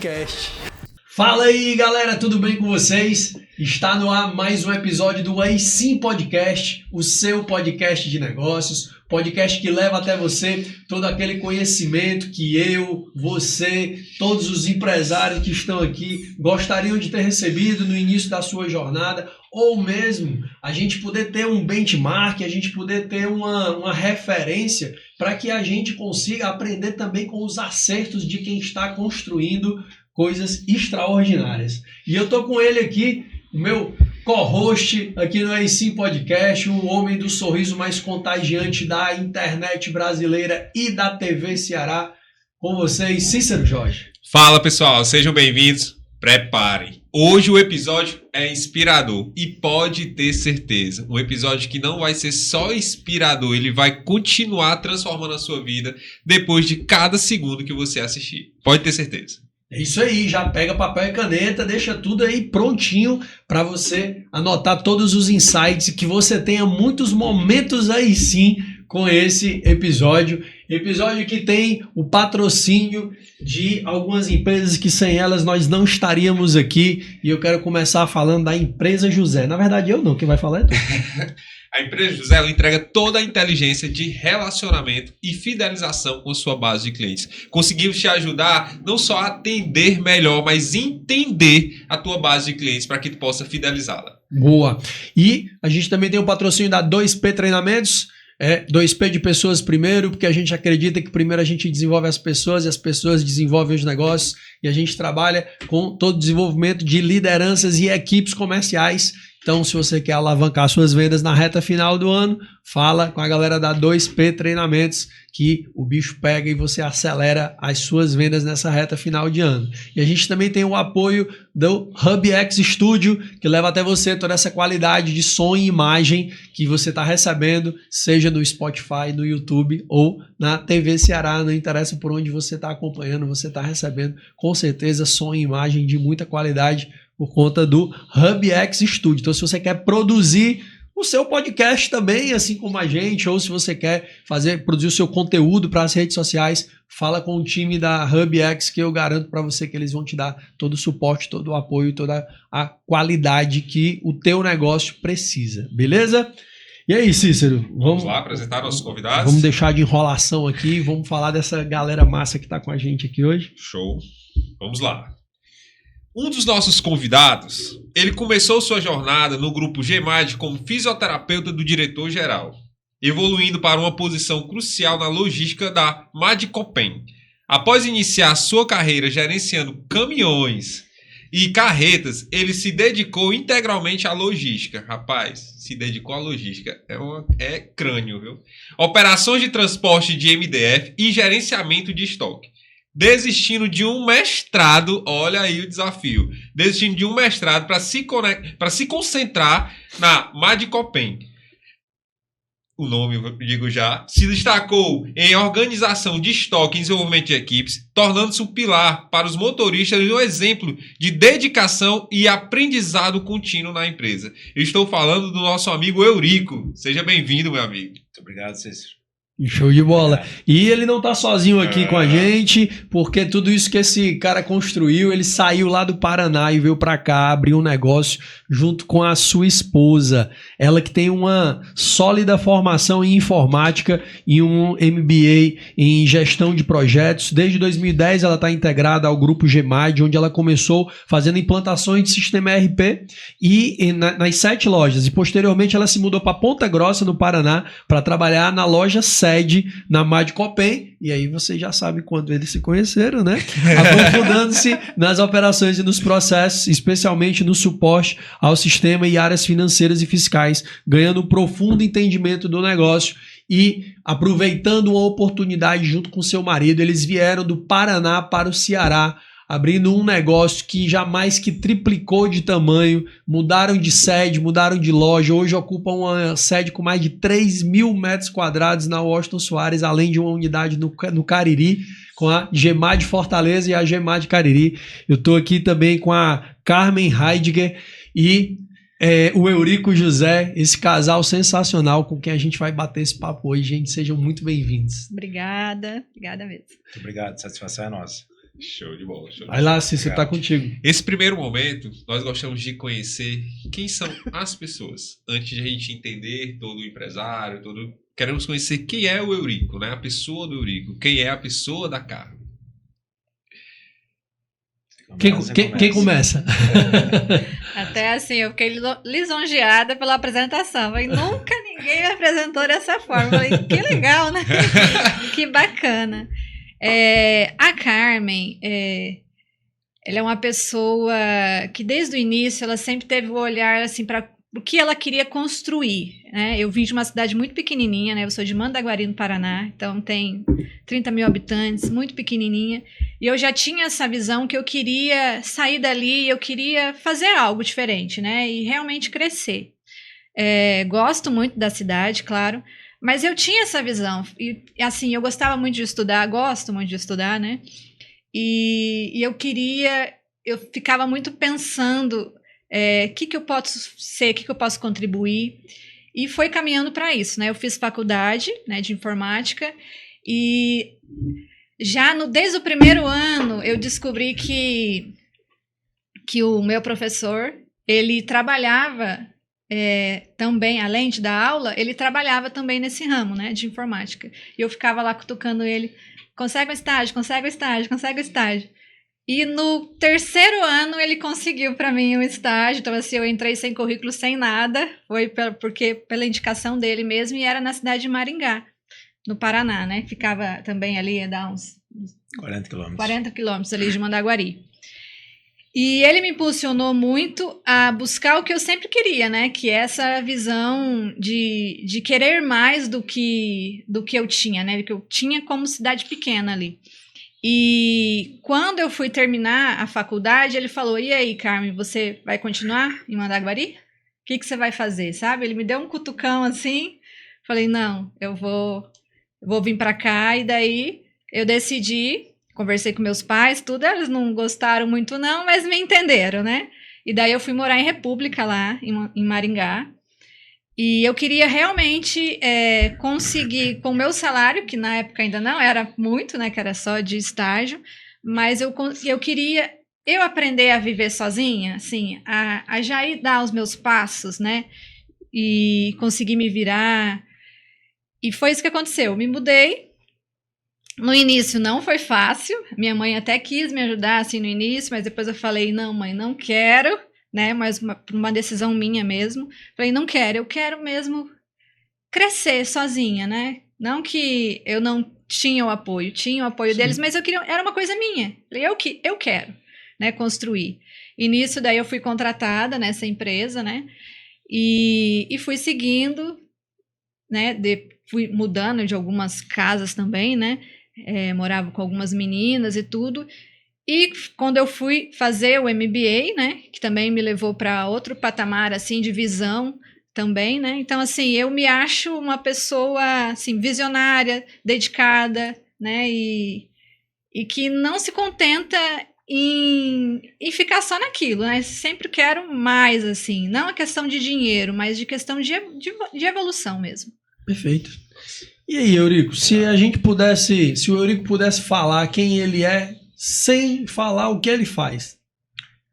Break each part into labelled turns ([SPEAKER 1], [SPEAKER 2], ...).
[SPEAKER 1] Podcast. Fala aí, galera, tudo bem com vocês? Está no ar mais um episódio do Aí Sim Podcast, o seu podcast de negócios, podcast que leva até você todo aquele conhecimento que eu, você, todos os empresários que estão aqui gostariam de ter recebido no início da sua jornada, ou mesmo a gente poder ter um benchmark, a gente poder ter uma referência para que a gente consiga aprender também com os acertos de quem está construindo coisas extraordinárias. E eu tô com ele aqui, o meu co-host aqui no Aí Sim Podcast, o homem do sorriso mais contagiante da internet brasileira e da TV Ceará. Com vocês, Cícero Jorge.
[SPEAKER 2] Fala, pessoal, sejam bem-vindos. Preparem. Hoje o episódio é inspirador e pode ter certeza, um episódio que não vai ser só inspirador, ele vai continuar transformando a sua vida depois de cada segundo que você assistir. Pode ter certeza.
[SPEAKER 1] É isso aí, já pega papel e caneta, deixa tudo aí prontinho para você anotar todos os insights e que você tenha muitos momentos aí sim com esse episódio. Episódio que tem o patrocínio de algumas empresas que sem elas nós não estaríamos aqui. E eu quero começar falando da Empresa José. Na verdade eu não, quem vai falar é tu.
[SPEAKER 2] A Empresa José ela entrega toda a inteligência de relacionamento e fidelização com sua base de clientes. Conseguimos te ajudar não só a atender melhor, mas entender a tua base de clientes para que tu possa fidelizá-la.
[SPEAKER 1] Boa. E a gente também tem o patrocínio da 2P Treinamentos. 2P de pessoas primeiro, porque a gente acredita que primeiro a gente desenvolve as pessoas e as pessoas desenvolvem os negócios e a gente trabalha com todo o desenvolvimento de lideranças e equipes comerciais. Então, se você quer alavancar suas vendas na reta final do ano, fala com a galera da 2P Treinamentos que o bicho pega e você acelera as suas vendas nessa reta final de ano. E a gente também tem o apoio do HubX Studio, que leva até você toda essa qualidade de som e imagem que você está recebendo, seja no Spotify, no YouTube ou na TV Ceará, não interessa por onde você está acompanhando, você está recebendo com certeza som e imagem de muita qualidade por conta do HubX Studio. Então, se você quer produzir o seu podcast também, assim como a gente, ou se você quer produzir o seu conteúdo para as redes sociais, fala com o time da HubX, que eu garanto para você que eles vão te dar todo o suporte, todo o apoio, toda a qualidade que o teu negócio precisa, beleza? E aí, Cícero?
[SPEAKER 2] Vamos lá apresentar nossos convidados?
[SPEAKER 1] Vamos deixar de enrolação aqui, vamos falar dessa galera massa que está com a gente aqui hoje.
[SPEAKER 2] Show. Vamos lá. Um dos nossos convidados, ele começou sua jornada no grupo GMAD como fisioterapeuta do diretor-geral, evoluindo para uma posição crucial na logística da Madcopen. Após iniciar sua carreira gerenciando caminhões e carretas, ele se dedicou integralmente à logística. Rapaz, se dedicou à logística. É crânio, viu? Operações de transporte de MDF e gerenciamento de estoque. Desistindo de um mestrado, olha aí o desafio, desistindo de um mestrado para se concentrar na Madcopen. O nome, eu digo já, se destacou em organização de estoque e desenvolvimento de equipes, tornando-se um pilar para os motoristas e um exemplo de dedicação e aprendizado contínuo na empresa. Eu estou falando do nosso amigo Eurico. Seja bem-vindo, meu amigo.
[SPEAKER 3] Muito obrigado, Cícero.
[SPEAKER 1] Show de bola. E ele não tá sozinho aqui com a gente, porque tudo isso que esse cara construiu, ele saiu lá do Paraná e veio pra cá abrir um negócio junto com a sua esposa. Ela que tem uma sólida formação em informática e um MBA em gestão de projetos. Desde 2010 ela está integrada ao grupo GMAD, onde ela começou fazendo implantações de sistema ERP e nas 7 lojas. E posteriormente ela se mudou para Ponta Grossa, no Paraná, para trabalhar na loja sede na Madcopen, e aí você já sabe quando eles se conheceram, né? Aprofundando-se nas operações e nos processos, especialmente no suporte ao sistema e áreas financeiras e fiscais, ganhando um profundo entendimento do negócio e aproveitando uma oportunidade junto com seu marido. Eles vieram do Paraná para o Ceará, abrindo um negócio que jamais que triplicou de tamanho, mudaram de sede, mudaram de loja, hoje ocupam uma sede com mais de 3 mil metros quadrados na Washington Soares, além de uma unidade no Cariri, com a GMAD Fortaleza e a GMAD Cariri. Eu estou aqui também com a Carmen Heidegger e o Eurico José, esse casal sensacional com quem a gente vai bater esse papo hoje. Gente, sejam muito bem-vindos.
[SPEAKER 4] Obrigada mesmo.
[SPEAKER 3] Muito obrigado, satisfação é nossa.
[SPEAKER 2] Show de bola.
[SPEAKER 1] Vai lá, Cícero, tá contigo.
[SPEAKER 2] Esse primeiro momento, nós gostamos de conhecer quem são as pessoas. Antes de a gente entender todo o empresário, queremos conhecer quem é o Eurico, né? A pessoa do Eurico. Quem é a pessoa da Carmen.
[SPEAKER 1] Quem começa?
[SPEAKER 3] Até assim, eu fiquei lisonjeada pela apresentação. Falei, nunca ninguém me apresentou dessa forma. Falei, que legal, né? Que bacana. A Carmen, ela é uma pessoa que desde o início ela sempre teve o olhar assim para o que ela queria construir, né? Eu vim de uma cidade muito pequenininha, né? Eu sou de Mandaguari, no Paraná, então tem 30 mil habitantes, muito pequenininha. E eu já tinha essa visão que eu queria sair dali, eu queria fazer algo diferente, né? E realmente crescer. Gosto muito da cidade, claro, mas eu tinha essa visão. E assim, eu gostava muito de estudar, gosto muito de estudar, né? E eu ficava muito pensando que eu posso ser, o que eu posso contribuir. E foi caminhando para isso, né? Eu fiz faculdade, né, de informática e já desde o primeiro ano eu descobri que o meu professor, ele trabalhava também, além de dar aula, ele trabalhava também nesse ramo, né, de informática. E eu ficava lá cutucando ele, consegue um estágio, consegue um estágio, consegue um estágio. E no terceiro ano ele conseguiu para mim um estágio, então assim, eu entrei sem currículo, sem nada, foi pela indicação dele mesmo, e era na cidade de Maringá, no Paraná, né? Ficava também ali, ia dar uns 40 quilômetros ali de Mandaguari. E ele me impulsionou muito a buscar o que eu sempre queria, né? Que é essa visão de querer mais do que eu tinha, né? Do que eu tinha como cidade pequena ali. E quando eu fui terminar a faculdade, ele falou, e aí, Carmen, você vai continuar em Mandaguari? O que você vai fazer, sabe? Ele me deu um cutucão assim, falei, não, eu vou vir para cá, e daí eu decidi, conversei com meus pais, tudo, eles não gostaram muito não, mas me entenderam, né? E daí eu fui morar em República lá, em Maringá, e eu queria realmente conseguir, com o meu salário, que na época ainda não era muito, né, que era só de estágio, mas eu queria aprender a viver sozinha, assim, a já ir dar os meus passos, né, e conseguir me virar. E foi isso que aconteceu. Eu me mudei. No início não foi fácil. Minha mãe até quis me ajudar assim no início, mas depois eu falei, não, mãe, não quero, né? Mas uma decisão minha mesmo. Falei, não quero, eu quero mesmo crescer sozinha, né? Não que eu não tinha o apoio Sim. deles, mas eu queria, era uma coisa minha. Falei, eu quero, né, construir. E nisso daí eu fui contratada nessa empresa, né? E fui seguindo, né? Fui mudando de algumas casas também, né? Morava com algumas meninas e tudo. E quando eu fui fazer o MBA, né? Que também me levou para outro patamar, assim, de visão também, né? Então, assim, eu me acho uma pessoa, assim, visionária, dedicada, né? E que não se contenta em ficar só naquilo, né? Sempre quero mais, assim. Não a questão de dinheiro, mas de questão de evolução mesmo.
[SPEAKER 1] Perfeito. E aí, Eurico, se o Eurico pudesse falar quem ele é sem falar o que ele faz,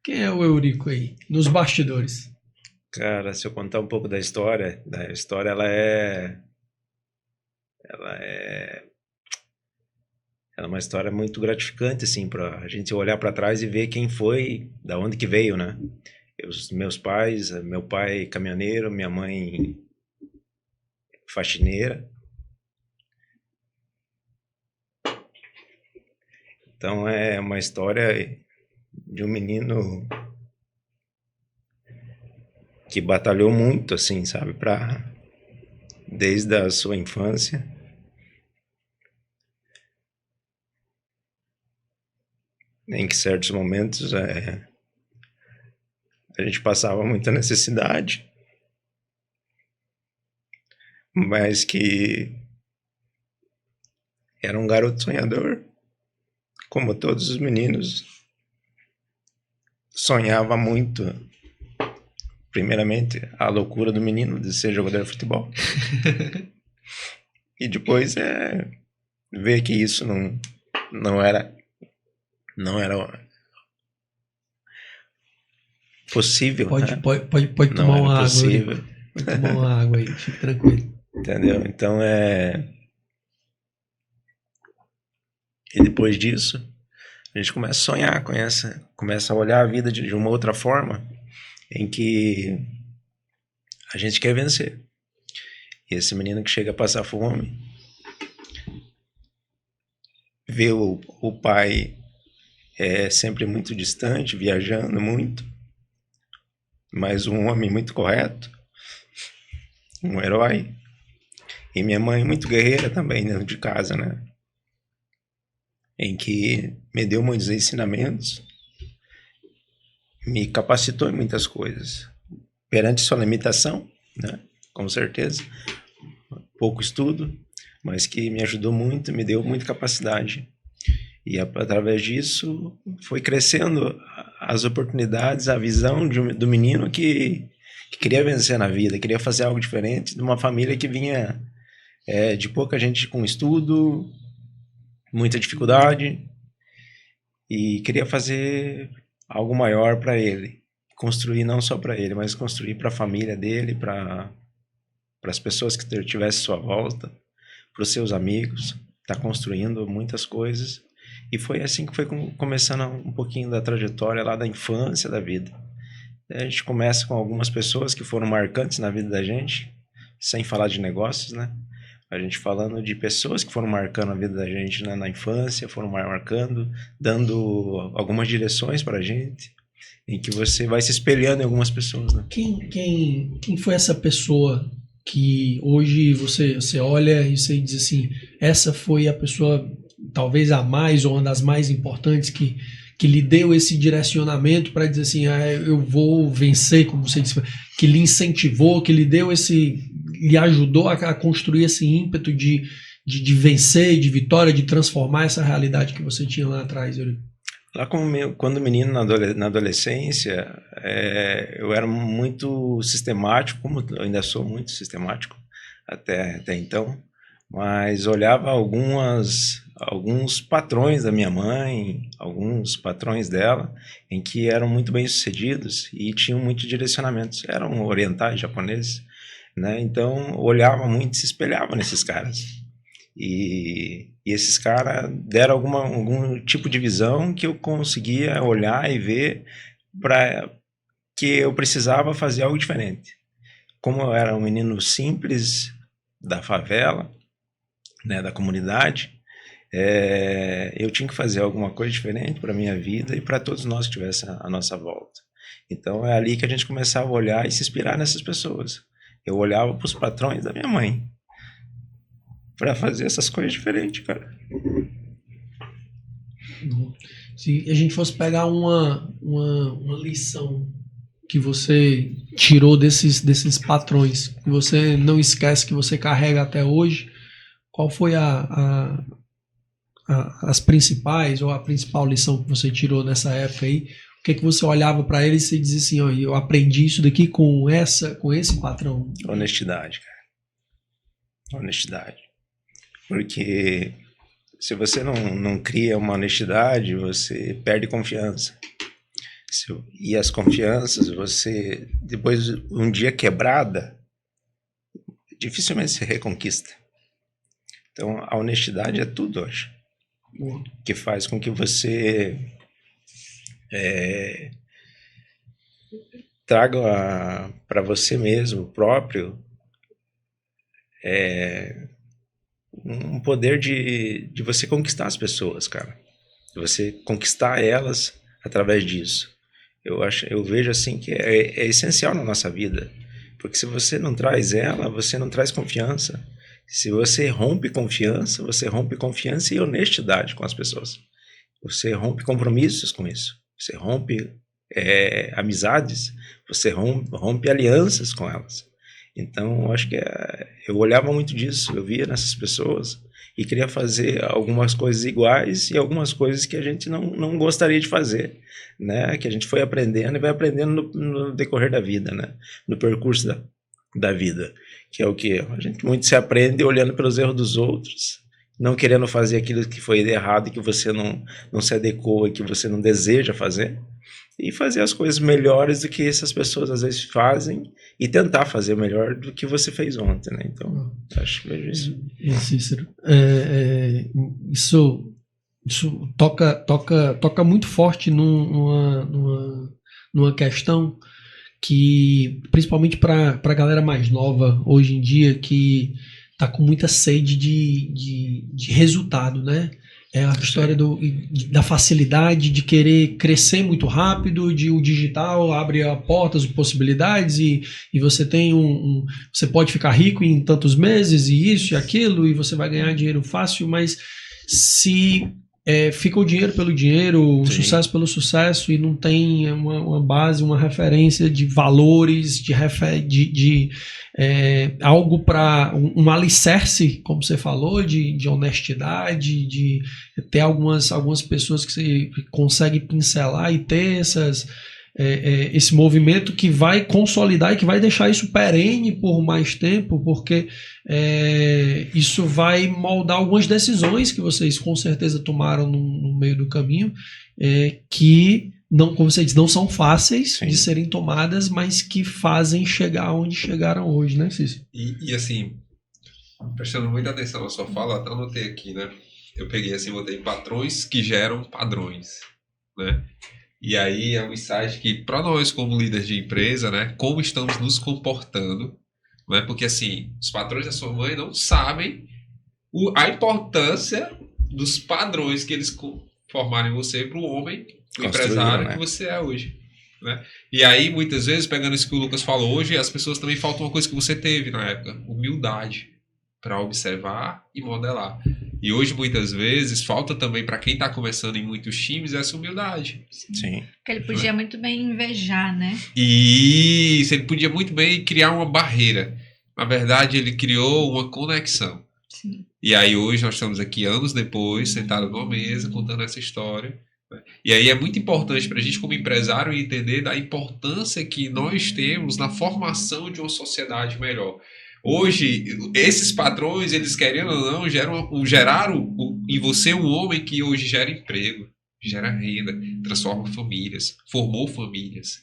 [SPEAKER 1] quem é o Eurico aí, nos bastidores?
[SPEAKER 4] Cara, se eu contar um pouco da história ela é uma história muito gratificante, assim, pra gente olhar para trás e ver quem foi, da onde que veio, né? Os meus pais, meu pai caminhoneiro, minha mãe faxineira. Então é uma história de um menino que batalhou muito, assim, sabe, desde a sua infância. Em que certos momentos a gente passava muita necessidade, mas que era um garoto sonhador, como todos os meninos. Sonhava muito, primeiramente, a loucura do menino de ser jogador de futebol. E depois ver que isso não era não era possível,
[SPEAKER 1] Pode,
[SPEAKER 4] né?
[SPEAKER 1] pode
[SPEAKER 4] Não
[SPEAKER 1] tomar
[SPEAKER 4] era
[SPEAKER 1] uma água.
[SPEAKER 4] possível,
[SPEAKER 1] Pode tomar uma água aí, fique tranquilo.
[SPEAKER 4] entendeu? Então, e depois disso, a gente começa a sonhar, começa a olhar a vida de uma outra forma, em que a gente quer vencer. E esse menino que chega a passar fome, vê o pai sempre muito distante, viajando muito, mas um homem muito correto, um herói, e minha mãe muito guerreira também dentro de casa, né? Em que me deu muitos ensinamentos, me capacitou em muitas coisas, perante sua limitação, né? Com certeza, pouco estudo, mas que me ajudou muito, me deu muita capacidade. E através disso foi crescendo as oportunidades, a visão do menino que queria vencer na vida, queria fazer algo diferente, de uma família que vinha de pouca gente com estudo, muita dificuldade, e queria fazer algo maior para ele, construir não só para ele, mas construir para a família dele, para as pessoas que tivessem sua volta, para os seus amigos, tá construindo muitas coisas. E foi assim que foi começando um pouquinho da trajetória lá da infância da vida. A gente começa com algumas pessoas que foram marcantes na vida da gente, sem falar de negócios, né? A gente falando de pessoas que foram marcando a vida da gente, né, na infância, foram marcando, dando algumas direções para a gente, em que você vai se espelhando em algumas pessoas, né?
[SPEAKER 1] Quem foi essa pessoa que hoje você olha e você diz assim, essa foi a pessoa, talvez a mais ou uma das mais importantes que lhe deu esse direcionamento para dizer assim, eu vou vencer, como você disse, que lhe incentivou, que lhe deu lhe ajudou a construir esse ímpeto de vencer, de vitória, de transformar essa realidade que você tinha lá atrás, Yuri?
[SPEAKER 4] Lá quando menino, na adolescência, eu era muito sistemático, como eu ainda sou muito sistemático até então, mas olhava alguns patrões da minha mãe, alguns patrões dela, em que eram muito bem sucedidos e tinham muitos direcionamentos, eram orientais, japoneses, né? Então olhava muito e se espelhava nesses caras. E esses caras deram algum tipo de visão que eu conseguia olhar e ver para que eu precisava fazer algo diferente. Como eu era um menino simples da favela, né, da comunidade, eu tinha que fazer alguma coisa diferente para a minha vida e para todos nós que tivessem a nossa volta. Então é ali que a gente começava a olhar e se inspirar nessas pessoas. Eu olhava para os patrões da minha mãe para fazer essas coisas diferentes, cara.
[SPEAKER 1] Se a gente fosse pegar uma lição que você tirou desses patrões, que você não esquece, que você carrega até hoje, qual foi as principais, ou a principal lição que você tirou nessa época aí? O que você olhava para ele e você dizia assim, ó, eu aprendi isso daqui com esse patrão?
[SPEAKER 4] Honestidade, cara. Honestidade. Porque se você não cria uma honestidade, você perde confiança. E as confianças, você, depois um dia quebrada, dificilmente se reconquista. Então, a honestidade é tudo hoje. Que faz com que você traga para você mesmo, próprio, um poder de você conquistar as pessoas, cara. De você conquistar elas através disso. Eu vejo assim que é essencial na nossa vida. Porque se você não traz ela, você não traz confiança. Se você rompe confiança e honestidade com as pessoas. Você rompe compromissos com isso. Você rompe amizades. Você rompe alianças com elas. Então, eu acho que eu olhava muito disso, eu via nessas pessoas e queria fazer algumas coisas iguais e algumas coisas que a gente não gostaria de fazer, né? Que a gente foi aprendendo e vai aprendendo no decorrer da vida, né? No percurso da vida, que é o que a gente muito se aprende olhando pelos erros dos outros não querendo fazer aquilo que foi errado, que você não se adequou, que você não deseja fazer, e fazer as coisas melhores do que essas pessoas às vezes fazem e tentar fazer melhor do que você fez ontem, né? Então, acho que vejo isso.
[SPEAKER 1] Cícero, isso toca muito forte numa questão que, principalmente para a galera mais nova hoje em dia, que tá com muita sede de resultado, né? É a história da facilidade de querer crescer muito rápido, o digital abre portas e possibilidades e você tem você pode ficar rico em tantos meses e isso e aquilo e você vai ganhar dinheiro fácil, mas se fica o dinheiro pelo dinheiro, o sucesso pelo sucesso e não tem uma base, uma referência de valores, algo para um alicerce, como você falou, de honestidade, de ter algumas pessoas que você consegue pincelar e ter esse movimento que vai consolidar e que vai deixar isso perene por mais tempo, porque isso vai moldar algumas decisões que vocês com certeza tomaram no meio do caminho, que não, como você diz, não são fáceis de serem tomadas, mas que fazem chegar onde chegaram hoje, né, Cícero?
[SPEAKER 2] E assim, prestando muita atenção na sua fala, até anotei aqui, né? Eu peguei assim, botei patrões que geram padrões, né? E aí é um insight que, para nós como líderes de empresa, né, como estamos nos comportando, né? Porque assim, os patrões da sua mãe não sabem a importância dos padrões que eles formaram em você para o homem, o empresário, né, que você é hoje, né? E aí, muitas vezes, pegando isso que o Lucas falou hoje, as pessoas também faltam uma coisa que você teve na época, humildade, para observar e modelar. E hoje, muitas vezes, falta também para quem está começando em muitos times essa humildade.
[SPEAKER 4] Sim.
[SPEAKER 3] Porque ele podia muito bem invejar, né?
[SPEAKER 2] Isso, ele podia muito bem criar uma barreira. Na verdade, ele criou uma conexão.
[SPEAKER 3] Sim.
[SPEAKER 2] E aí hoje nós estamos aqui anos depois, sentados numa mesa, contando essa história. E aí é muito importante para a gente como empresário entender da importância que nós temos na formação de uma sociedade melhor. Hoje, esses padrões, eles querendo ou não, geraram em você um homem que hoje gera emprego, gera renda, transforma famílias, formou famílias.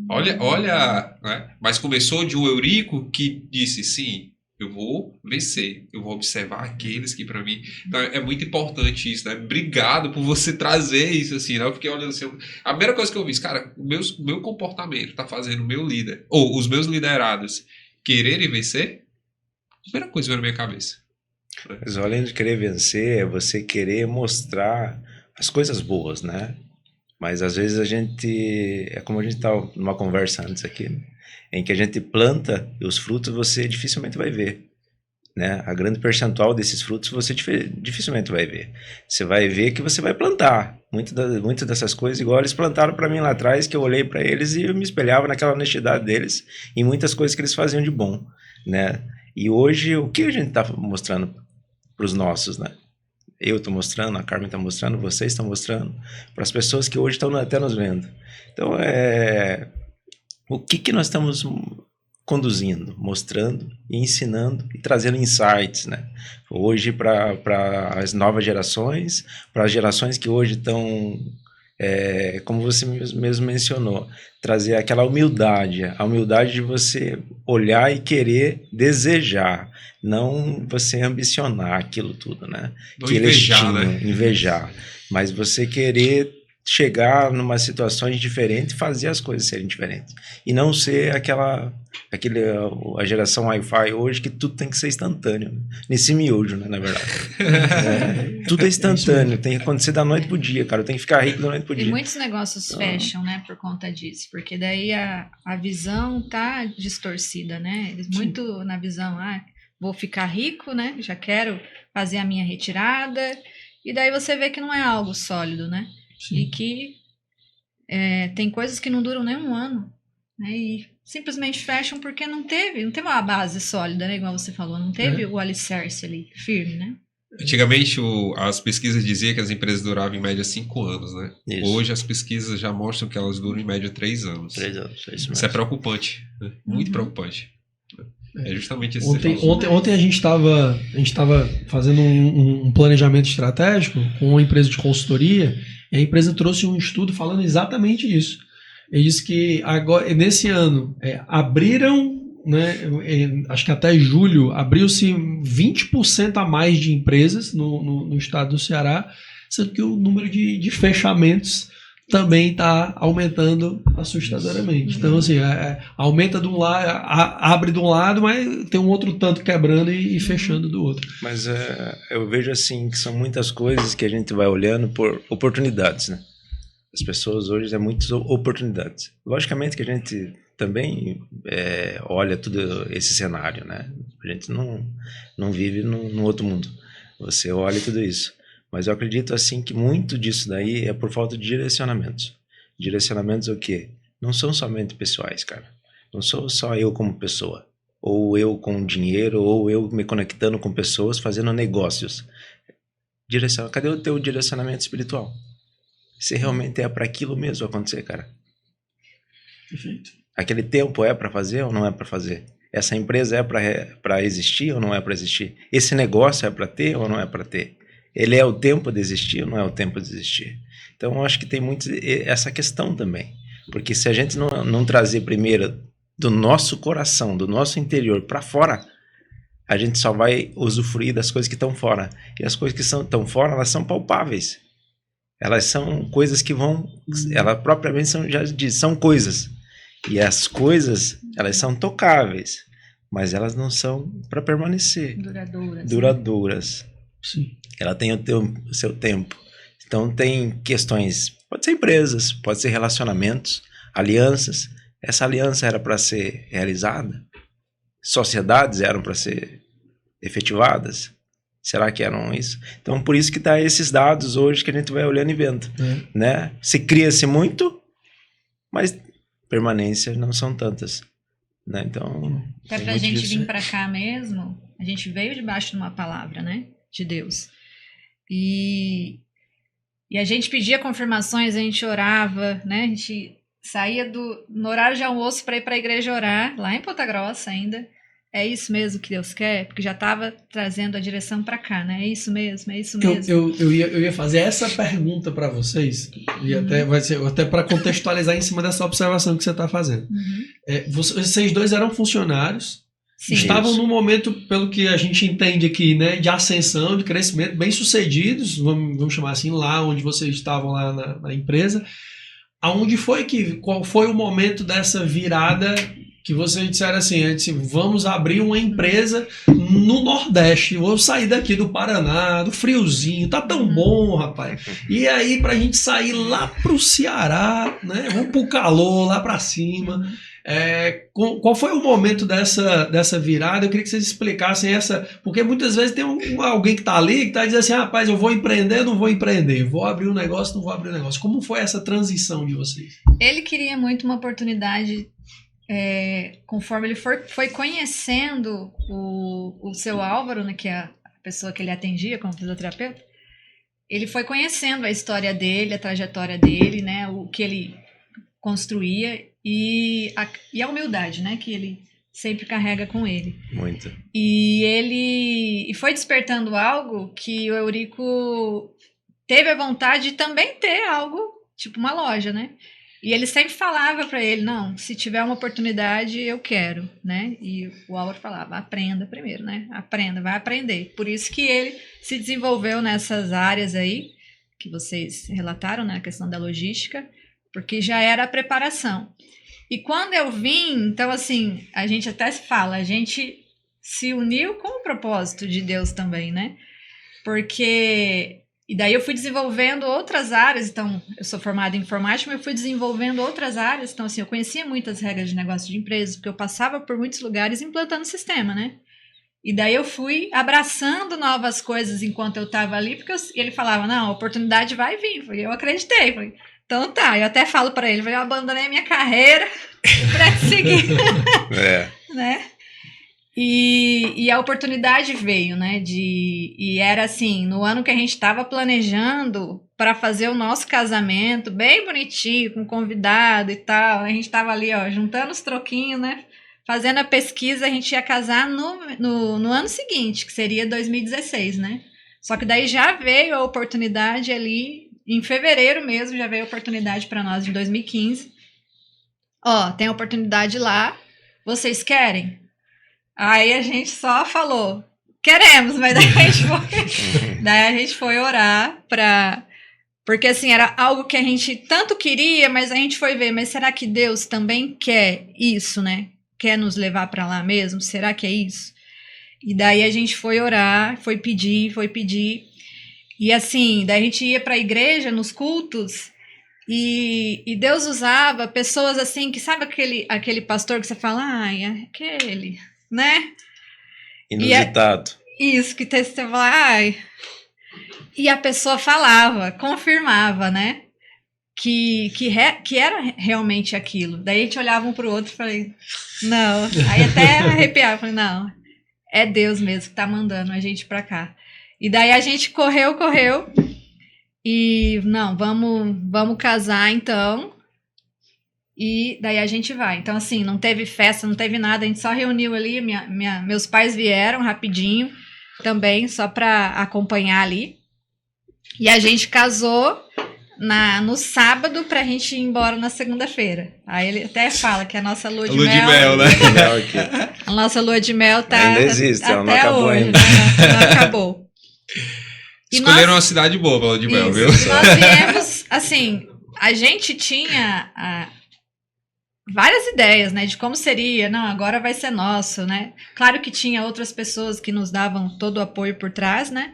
[SPEAKER 2] Olha, né? Mas começou de um Eurico que disse, sim, eu vou vencer, eu vou observar aqueles que para mim... Então, é muito importante isso, né? Obrigado por você trazer isso, assim, né? Porque, olha, assim, a primeira coisa que eu vi, cara, o meu comportamento tá fazendo o meu líder, ou os meus liderados, quererem vencer, a primeira coisa que veio na minha cabeça.
[SPEAKER 4] Mas além de querer vencer, é você querer mostrar as coisas boas, né? Mas às vezes é como a gente estava numa conversa antes aqui, né? Em que a gente planta e os frutos você dificilmente vai ver, né? A grande percentual desses frutos você dificilmente vai ver. Você vai ver que você vai plantar. Muitas dessas coisas, igual eles plantaram para mim lá atrás, que eu olhei para eles e eu me espelhava naquela honestidade deles e muitas coisas que eles faziam de bom, né? E hoje, o que a gente está mostrando para os nossos, né? Eu estou mostrando, a Carmen está mostrando, vocês estão mostrando, para as pessoas que hoje estão até nos vendo. Então, o que nós estamos conduzindo, mostrando e ensinando e trazendo insights, né? Hoje para as novas gerações, para as gerações que hoje estão, como você mesmo mencionou, trazer aquela humildade, a humildade de você olhar e querer desejar, não você ambicionar aquilo tudo, né?
[SPEAKER 2] Não
[SPEAKER 4] que
[SPEAKER 2] invejar,
[SPEAKER 4] eles tinham,
[SPEAKER 2] né?
[SPEAKER 4] invejar, mas você querer chegar numa situações diferentes e fazer as coisas serem diferentes. E não ser a geração Wi-Fi hoje que tudo tem que ser instantâneo. Né? Nesse miojo, né, na verdade. Tudo é instantâneo, tem que acontecer da noite pro dia, cara. Tem que ficar rico da noite pro dia.
[SPEAKER 3] E muitos negócios fecham, né, por conta disso. Porque daí a visão tá distorcida, né? Eles muito na visão, vou ficar rico, né? Já quero fazer a minha retirada. E daí você vê que não é algo sólido, né? Sim. E que tem coisas que não duram nem um ano, né? E simplesmente fecham porque não teve uma base sólida, né? Igual você falou, não teve o alicerce ali firme, né?
[SPEAKER 2] Antigamente as pesquisas diziam que as empresas duravam em média 5 anos, né?
[SPEAKER 4] Isso.
[SPEAKER 2] Hoje as pesquisas já mostram que elas duram em média 3 anos.
[SPEAKER 4] 3 anos, é isso mesmo.
[SPEAKER 2] Isso é preocupante, né? Muito preocupante. É justamente isso que você
[SPEAKER 1] Ontem a gente estava fazendo um planejamento estratégico com uma empresa de consultoria, e a empresa trouxe um estudo falando exatamente isso. Ele disse que agora, nesse ano abriram, né, acho que até julho, abriu-se 20% a mais de empresas no estado do Ceará, sendo que o número de fechamentos também está aumentando assustadoramente. Então, assim, aumenta de um lado, abre de um lado, mas tem um outro tanto quebrando e fechando do outro.
[SPEAKER 4] Mas eu vejo assim que são muitas coisas que a gente vai olhando por oportunidades, né? As pessoas hoje muitas oportunidades. Logicamente que a gente também olha tudo esse cenário, né? A gente não vive no outro mundo. Você olha tudo isso. Mas eu acredito assim que muito disso daí é por falta de direcionamentos. Direcionamentos o quê? Não são somente pessoais, cara. Não sou só eu como pessoa. Ou eu com dinheiro, ou eu me conectando com pessoas, fazendo negócios. Cadê o teu direcionamento espiritual? Se realmente é para aquilo mesmo acontecer, cara.
[SPEAKER 1] Perfeito.
[SPEAKER 4] Aquele tempo é para fazer ou não é para fazer? Essa empresa é para existir ou não é para existir? Esse negócio é para ter ou não é para ter? Ele é o tempo de existir ou não é o tempo de existir? Então, eu acho que tem muito essa questão também. Porque se a gente não trazer primeiro do nosso coração, do nosso interior para fora, a gente só vai usufruir das coisas que estão fora. E as coisas que estão fora, elas são palpáveis. Elas são coisas que vão... Elas propriamente são coisas. E as coisas, elas são tocáveis. Mas elas não são para permanecer. Duradouras.
[SPEAKER 1] Sim.
[SPEAKER 4] Ela tem o seu tempo. Então tem questões, pode ser empresas, pode ser relacionamentos, alianças. Essa aliança era para ser realizada? Sociedades eram para ser efetivadas? Será que eram isso? Então por isso que tá esses dados hoje que a gente vai olhando e vendo, né? Se cria-se muito, mas permanências não são tantas, né? Então
[SPEAKER 3] até pra gente vir para cá mesmo, a gente veio debaixo de uma palavra, né? De Deus. E a gente pedia confirmações, a gente orava, né? A gente saía no horário de almoço para ir para a igreja orar, lá em Ponta Grossa ainda. É isso mesmo que Deus quer? Porque já estava trazendo a direção para cá, né? É isso mesmo, é isso mesmo.
[SPEAKER 1] Eu ia fazer essa pergunta para vocês, e até para contextualizar em cima dessa observação que você está fazendo. Vocês dois eram funcionários. Sim, estavam num momento, pelo que a gente entende aqui, né, de ascensão, de crescimento, bem sucedidos, vamos chamar assim, lá onde vocês estavam lá na empresa. Qual foi o momento dessa virada que vocês disseram assim, vamos abrir uma empresa no Nordeste, vou sair daqui do Paraná, do friozinho, tá tão bom, rapaz. E aí, pra gente sair lá pro Ceará, né, vamos pro calor, lá pra cima. Qual foi o momento dessa virada? Eu queria que vocês explicassem porque muitas vezes tem alguém que está ali que está dizendo assim, rapaz, eu vou empreender, não vou empreender, vou abrir um negócio, não vou abrir um negócio. Como foi essa transição de vocês?
[SPEAKER 3] Ele queria muito uma oportunidade, conforme ele foi conhecendo o seu Álvaro, né, que é a pessoa que ele atendia como fisioterapeuta. Ele foi conhecendo a história dele, a trajetória dele, né, o que ele construía e a humildade, né, que ele sempre carrega com ele.
[SPEAKER 4] Muito.
[SPEAKER 3] E ele foi despertando algo que o Eurico teve a vontade de também ter algo, tipo uma loja, né? E ele sempre falava para ele, não, se tiver uma oportunidade, eu quero, né? E o Álvaro falava, aprenda primeiro, né? Aprenda, vai aprender. Por isso que ele se desenvolveu nessas áreas aí, que vocês relataram, né? A questão da logística, porque já era a preparação. E quando eu vim, então assim, a gente até fala, a gente se uniu com o propósito de Deus também, né? Porque... E daí eu fui desenvolvendo outras áreas, então eu sou formada em informática, mas eu fui desenvolvendo outras áreas, então assim, eu conhecia muitas regras de negócio de empresas, porque eu passava por muitos lugares implantando sistema, né? E daí eu fui abraçando novas coisas enquanto eu estava ali, porque ele falava, não, a oportunidade vai vir, eu acreditei, falei, então tá, eu até falo para ele, eu abandonei a minha carreira para seguir, né? E a oportunidade veio, né? E era assim, no ano que a gente estava planejando para fazer o nosso casamento, bem bonitinho, com convidado e tal, a gente estava ali, ó, juntando os troquinhos, né? fazendo a pesquisa, a gente ia casar no ano seguinte, que seria 2016, né? Só que daí já veio a oportunidade ali, em fevereiro mesmo, já veio a oportunidade para nós, em 2015. Ó, tem oportunidade lá, vocês querem? Aí a gente só falou, queremos, mas daí a gente foi orar pra... Porque assim, era algo que a gente tanto queria, mas a gente foi ver, mas será que Deus também quer isso, né? Quer nos levar para lá mesmo? Será que é isso? E daí a gente foi orar, foi pedir. E assim, daí a gente ia para a igreja, nos cultos, e Deus usava pessoas assim, que sabe aquele pastor que você fala, ai, é aquele, né?
[SPEAKER 4] Inusitado.
[SPEAKER 3] Isso, que você fala, ai... E a pessoa falava, confirmava, né? Que era realmente aquilo. Daí a gente olhava um pro outro e falei, não. Aí até arrepiava, falei, não, é Deus mesmo que tá mandando a gente pra cá. E daí a gente correu. E, não, vamos casar então. E daí a gente vai. Então, assim, não teve festa, não teve nada. A gente só reuniu ali. Meus pais vieram rapidinho também, só pra acompanhar ali. E a gente casou no sábado pra gente ir embora na segunda-feira. Aí ele até fala que a nossa lua de mel,
[SPEAKER 2] né?
[SPEAKER 3] A nossa lua de mel tá
[SPEAKER 4] ainda existe, ela não
[SPEAKER 3] até
[SPEAKER 4] acabou
[SPEAKER 3] hoje,
[SPEAKER 4] ainda.
[SPEAKER 3] né? Não acabou. E
[SPEAKER 2] Escolheram uma cidade boa pra lua de mel, viu?
[SPEAKER 3] Nós viemos, assim, a gente tinha várias ideias, né, de como seria, não, agora vai ser nosso, né? Claro que tinha outras pessoas que nos davam todo o apoio por trás, né?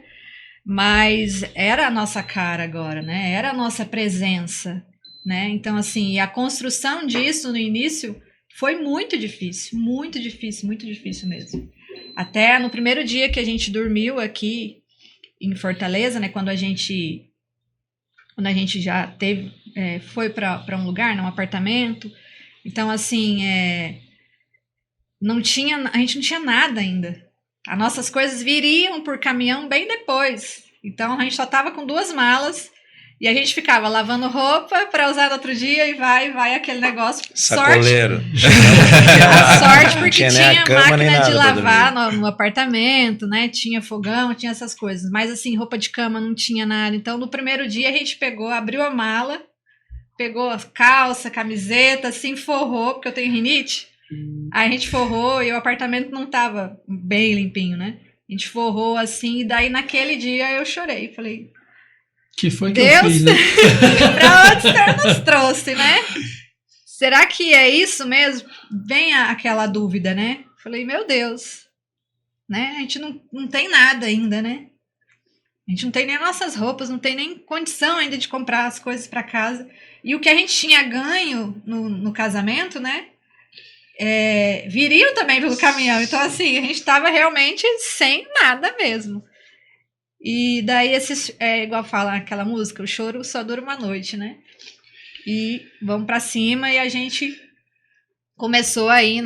[SPEAKER 3] Mas era a nossa cara agora, né? Era a nossa presença, né? Então, assim, a construção disso no início foi muito difícil mesmo. Até no primeiro dia que a gente dormiu aqui em Fortaleza, né? Quando a gente já teve, foi para um lugar, num apartamento. Então, assim, a gente não tinha nada ainda. As nossas coisas viriam por caminhão bem depois. Então, a gente só tava com 2 malas e a gente ficava lavando roupa para usar no outro dia e vai aquele negócio.
[SPEAKER 4] Sacoleiro.
[SPEAKER 3] A sorte porque tinha
[SPEAKER 4] cama,
[SPEAKER 3] máquina de lavar no apartamento, né? Tinha fogão, tinha essas coisas. Mas, assim, roupa de cama não tinha nada. Então, no primeiro dia, a gente abriu a mala, pegou as calças, camiseta, se forrou, porque eu tenho rinite. Aí a gente forrou e o apartamento não tava bem limpinho, né? A gente forrou assim, e daí naquele dia eu chorei. Falei,
[SPEAKER 1] que foi que
[SPEAKER 3] Deus,
[SPEAKER 1] eu fiz, né?
[SPEAKER 3] pra onde o Senhor nos trouxe, né? Será que é isso mesmo? Vem aquela dúvida, né? Falei, meu Deus, né? A gente não tem nada ainda, né? A gente não tem nem nossas roupas, não tem nem condição ainda de comprar as coisas para casa. E o que a gente tinha ganho no casamento, né? Viriam também pelo caminhão. Então, assim, a gente estava realmente sem nada mesmo. E daí, igual fala aquela música, o choro só dura uma noite, né? E vamos para cima e a gente começou aí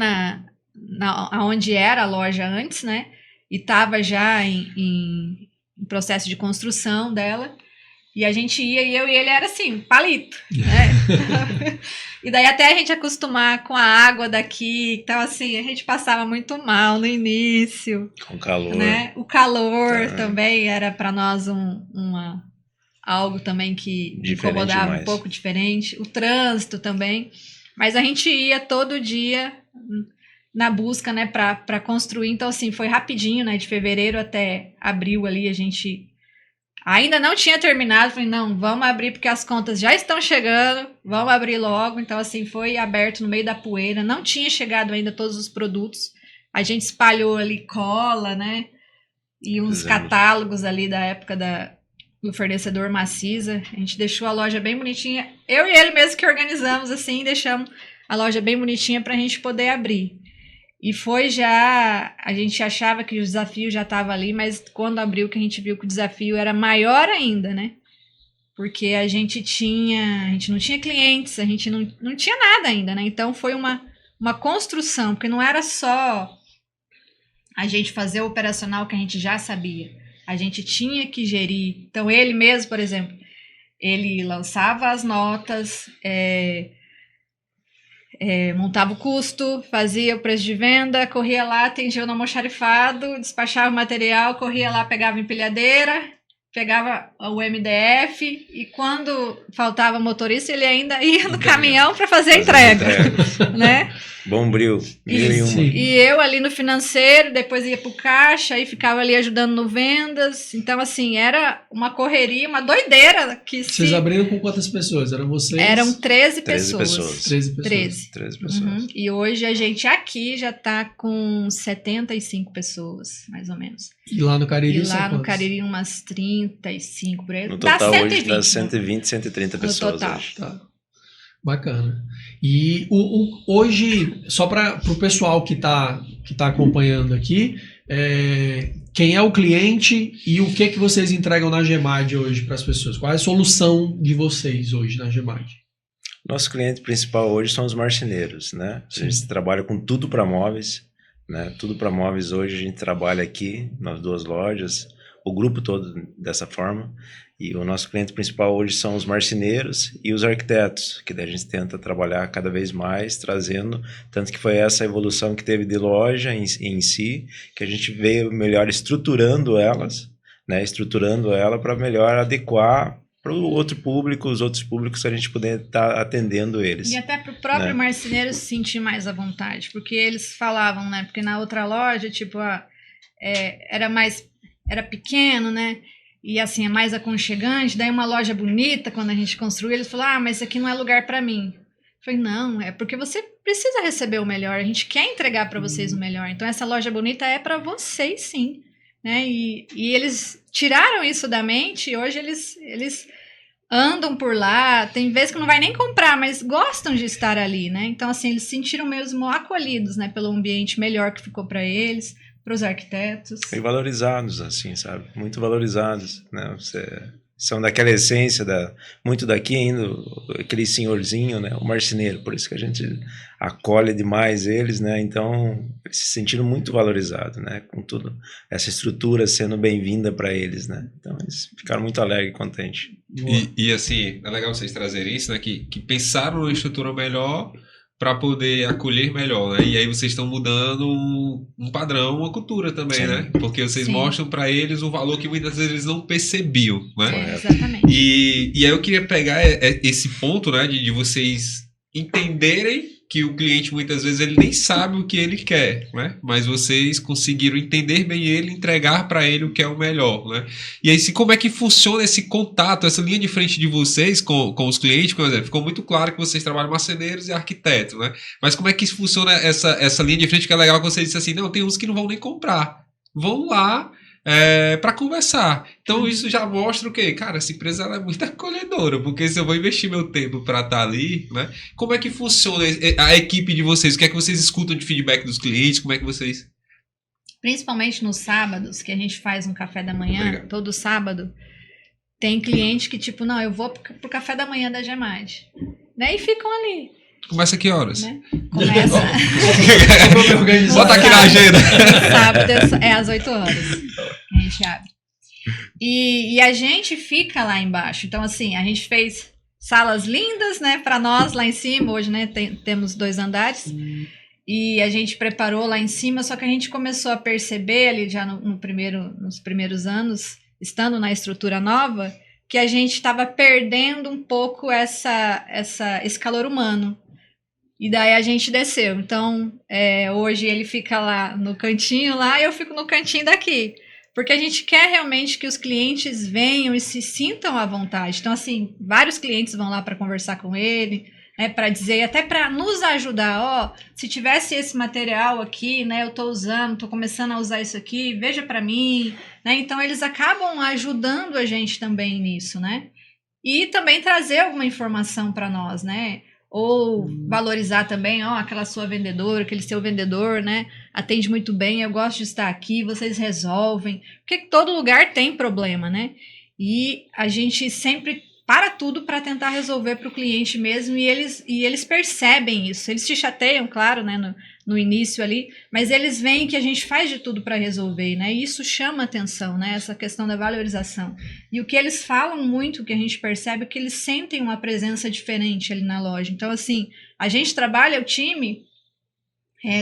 [SPEAKER 3] onde era a loja antes, né? E estava já em processo de construção dela. E a gente ia, e eu e ele era assim, palito, né? E daí até a gente acostumar com a água daqui, então assim, a gente passava muito mal no início.
[SPEAKER 4] Com calor.
[SPEAKER 3] Né? O calor também era para nós algo também que incomodava demais. Um pouco diferente. O trânsito também. Mas a gente ia todo dia na busca, né, para construir. Então assim, foi rapidinho, né, de fevereiro até abril ali, a gente... Ainda não tinha terminado, falei, não, vamos abrir porque as contas já estão chegando, vamos abrir logo. Então, assim, foi aberto no meio da poeira, não tinha chegado ainda todos os produtos. A gente espalhou ali cola, né? E uns catálogos ali da época do fornecedor Macisa. A gente deixou a loja bem bonitinha. Eu e ele mesmo que organizamos, assim, deixamos a loja bem bonitinha para a gente poder abrir. E foi já, a gente achava que o desafio já estava ali, mas quando abriu que a gente viu que o desafio era maior ainda, né? Porque a gente não tinha clientes, a gente não tinha nada ainda, né? Então foi uma construção, porque não era só a gente fazer o operacional que a gente já sabia. A gente tinha que gerir. Então ele mesmo, por exemplo, ele lançava as notas, montava o custo, fazia o preço de venda, corria lá, atendia no almoxarifado, despachava o material, corria lá, pegava a empilhadeira, pegava o MDF e quando faltava motorista, ele ainda ia no caminhão para fazer a entrega, né?
[SPEAKER 4] Bombril, 1001.
[SPEAKER 3] E eu ali no financeiro, depois ia pro caixa e ficava ali ajudando no vendas. Então, assim, era uma correria, uma doideira.
[SPEAKER 1] Vocês abriram com quantas pessoas? Eram vocês?
[SPEAKER 3] Eram 13
[SPEAKER 4] pessoas.
[SPEAKER 1] 13 pessoas.
[SPEAKER 4] 13 pessoas.
[SPEAKER 3] Uhum. E hoje a gente aqui já tá com 75 pessoas, mais ou menos.
[SPEAKER 1] E lá no Cariri?
[SPEAKER 3] E lá no Cariri umas 35 por aí.
[SPEAKER 4] No total
[SPEAKER 3] dá
[SPEAKER 4] hoje
[SPEAKER 3] 120,
[SPEAKER 4] dá 120, 130 pessoas.
[SPEAKER 3] No total.
[SPEAKER 4] Hoje.
[SPEAKER 1] Tá. Bacana. E hoje, só para o pessoal que tá acompanhando aqui, quem é o cliente e o que vocês entregam na Gemad hoje para as pessoas? Qual é a solução de vocês hoje na Gemad?
[SPEAKER 4] Nosso cliente principal hoje são os marceneiros, né? A gente trabalha com tudo para móveis, né? Tudo para móveis hoje a gente trabalha aqui nas 2 lojas, o grupo todo dessa forma. E o nosso cliente principal hoje são os marceneiros e os arquitetos, que daí a gente tenta trabalhar cada vez mais, trazendo, tanto que foi essa evolução que teve de loja em si, que a gente veio melhor estruturando elas, né? Estruturando ela para melhor adequar para o outro público, os outros públicos, que a gente puder estar atendendo eles.
[SPEAKER 3] E até para o próprio marceneiro se sentir mais à vontade, porque eles falavam, né? Porque na outra loja, tipo, era pequeno, né? E assim, é mais aconchegante. Daí uma loja bonita, quando a gente construiu, eles falaram, mas isso aqui não é lugar para mim. Eu falei, não, é porque você precisa receber o melhor, a gente quer entregar para vocês o melhor. Então essa loja bonita é para vocês, sim. Né? E eles tiraram isso da mente e hoje eles andam por lá. Tem vezes que não vai nem comprar, mas gostam de estar ali, né? Então assim, eles se sentiram mesmo acolhidos, né? Pelo ambiente melhor que ficou para eles. Para os arquitetos. E
[SPEAKER 4] valorizados, assim, sabe? Muito valorizados, né? São daquela essência, muito daqui ainda, aquele senhorzinho, né? O marceneiro, por isso que a gente acolhe demais eles, né? Então, eles se sentiram muito valorizados, né? Com tudo, essa estrutura sendo bem-vinda para eles, né? Então, eles ficaram muito alegres e contentes.
[SPEAKER 2] E assim, é legal vocês trazerem isso, né? Que pensaram numa estrutura melhor para poder acolher melhor, né? E aí vocês estão mudando um padrão, uma cultura também, sim, né? Porque vocês mostram para eles um valor que muitas vezes eles não percebiam, né?
[SPEAKER 3] Exatamente.
[SPEAKER 2] E aí eu queria pegar esse ponto, né? De vocês entenderem que o cliente muitas vezes ele nem sabe o que ele quer, né? Mas vocês conseguiram entender bem ele, entregar para ele o que é o melhor, né? E aí, como é que funciona esse contato, essa linha de frente de vocês com os clientes? Por exemplo, ficou muito claro que vocês trabalham marceneiros e arquitetos, né? Mas como é que funciona essa linha de frente, que é legal que vocês disseram assim, não, tem uns que não vão nem comprar, vão lá para conversar. Então isso já mostra o quê? Cara, essa empresa ela é muito acolhedora, porque se eu vou investir meu tempo para estar ali, né? Como é que funciona a equipe de vocês? O que é que vocês escutam de feedback dos clientes? Como é que vocês...
[SPEAKER 3] Principalmente nos sábados, que a gente faz um café da manhã, todo sábado, tem cliente que tipo, não, eu vou pro café da manhã da Gemad, né? E ficam ali.
[SPEAKER 2] Começa que horas?
[SPEAKER 3] Né? Começa...
[SPEAKER 2] Bota aqui na agenda.
[SPEAKER 3] Sábado às 8 horas. A gente abre. E a gente fica lá embaixo. Então, assim, a gente fez salas lindas, né? Para nós lá em cima. Hoje, né? Temos 2 andares. E a gente preparou lá em cima. Só que a gente começou a perceber ali já nos primeiros anos, estando na estrutura nova, que a gente estava perdendo um pouco esse calor humano. E daí a gente desceu. Então, hoje ele fica lá no cantinho lá e eu fico no cantinho daqui. Porque a gente quer realmente que os clientes venham e se sintam à vontade. Então, assim, vários clientes vão lá para conversar com ele, né, para dizer, até para nos ajudar. Se tivesse esse material aqui, né, eu estou usando, estou começando a usar isso aqui, veja para mim. Né? Então, eles acabam ajudando a gente também nisso, né? E também trazer alguma informação para nós, né? Ou valorizar também, aquela sua vendedora, aquele seu vendedor, né? Atende muito bem, eu gosto de estar aqui, vocês resolvem. Porque todo lugar tem problema, né? E a gente sempre para tudo para tentar resolver para o cliente mesmo, e eles percebem isso. Eles te chateiam, claro, né? No início ali, mas eles veem que a gente faz de tudo para resolver, né? E isso chama atenção, né? Essa questão da valorização. E o que eles falam muito, que a gente percebe, é que eles sentem uma presença diferente ali na loja. Então, assim, a gente trabalha o time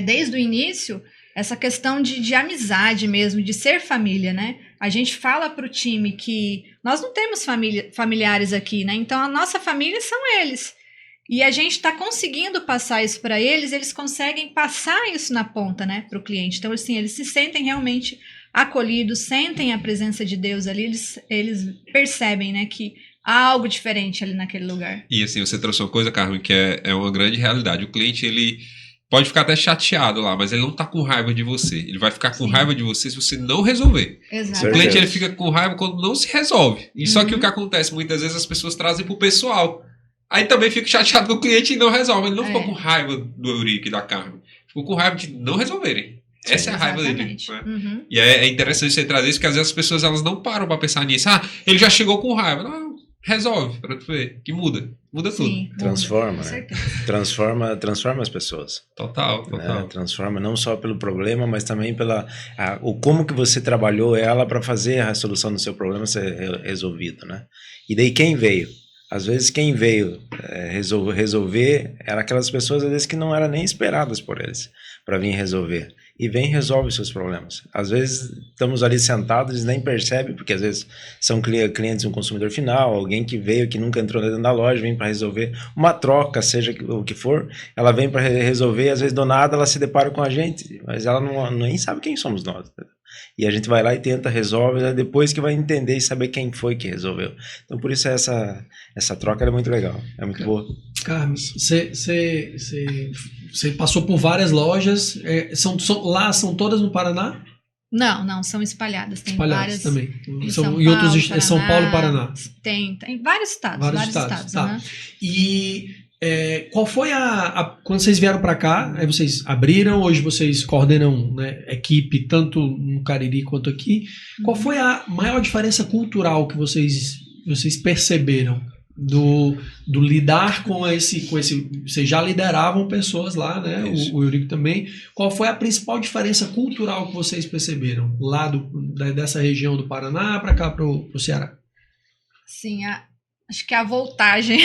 [SPEAKER 3] desde o início, essa questão de amizade mesmo, de ser família, né? A gente fala para o time que nós não temos familiares aqui, né? Então a nossa família são eles. E a gente está conseguindo passar isso para eles, eles conseguem passar isso na ponta, né, para o cliente. Então, assim, eles se sentem realmente acolhidos, sentem a presença de Deus ali, eles percebem, né, que há algo diferente ali naquele lugar.
[SPEAKER 2] E assim, você trouxe uma coisa, Carmen, que é uma grande realidade. O cliente, ele pode ficar até chateado lá, mas ele não tá com raiva de você. Ele vai ficar com raiva de você se você não resolver.
[SPEAKER 3] Exato.
[SPEAKER 2] O cliente, ele fica com raiva quando não se resolve. E só que o que acontece, muitas vezes as pessoas trazem pro pessoal. Aí também fica chateado com o cliente e não resolve. Ele não ficou com raiva do Eurico e da Carmen. Ficou com raiva de não resolverem. Essa é a raiva dele. Né? E é interessante você trazer isso, porque às vezes as pessoas elas não param pra pensar nisso. Ah, ele já chegou com raiva. Não, resolve, pra tu ver. Que muda. Muda tudo.
[SPEAKER 4] Transforma, né? Transforma as pessoas.
[SPEAKER 2] Total.
[SPEAKER 4] Né? Transforma não só pelo problema, mas também o como que você trabalhou ela para fazer a solução do seu problema ser resolvido, né? E daí quem veio? Às vezes quem veio resolver eram aquelas pessoas às vezes que não eram nem esperadas por eles para vir resolver. E vem e resolve os seus problemas. Às vezes estamos ali sentados e nem percebe, porque às vezes são clientes de um consumidor final, alguém que veio, que nunca entrou dentro da loja, vem para resolver uma troca, seja o que for, ela vem para resolver, às vezes do nada ela se depara com a gente, mas ela nem sabe quem somos nós. E a gente vai lá e tenta, resolve, né? Depois que vai entender e saber quem foi que resolveu. Então por isso essa troca é muito legal, é muito boa.
[SPEAKER 1] Carmen, você passou por várias lojas, lá são todas no Paraná?
[SPEAKER 3] Não, são espalhadas. Tem várias
[SPEAKER 1] também.
[SPEAKER 3] Em
[SPEAKER 1] outros São Paulo e Paraná.
[SPEAKER 3] Tem vários estados. Vários estados.
[SPEAKER 1] Tá.
[SPEAKER 3] Né?
[SPEAKER 1] E qual foi quando vocês vieram para cá, aí vocês abriram, hoje vocês coordenam, né, equipe tanto no Cariri quanto aqui. Qual foi a maior diferença cultural que vocês perceberam? Do lidar com esse. Vocês já lideravam pessoas lá, né? O Eurico também. Qual foi a principal diferença cultural que vocês perceberam lá dessa região do Paraná para cá pro Ceará?
[SPEAKER 3] Sim, acho que a voltagem.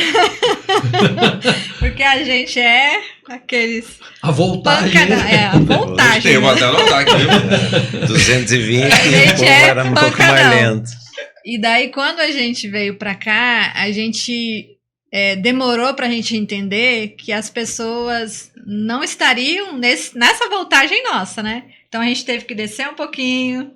[SPEAKER 3] Porque a gente é aqueles.
[SPEAKER 1] A voltagem.
[SPEAKER 3] A voltagem.
[SPEAKER 2] Eu vou até anotar aqui, viu?
[SPEAKER 4] 220
[SPEAKER 3] a gente
[SPEAKER 4] era um pouco mais lento.
[SPEAKER 3] E daí, quando a gente veio pra cá, a gente demorou pra gente entender que as pessoas não estariam nessa voltagem nossa, né? Então, a gente teve que descer um pouquinho,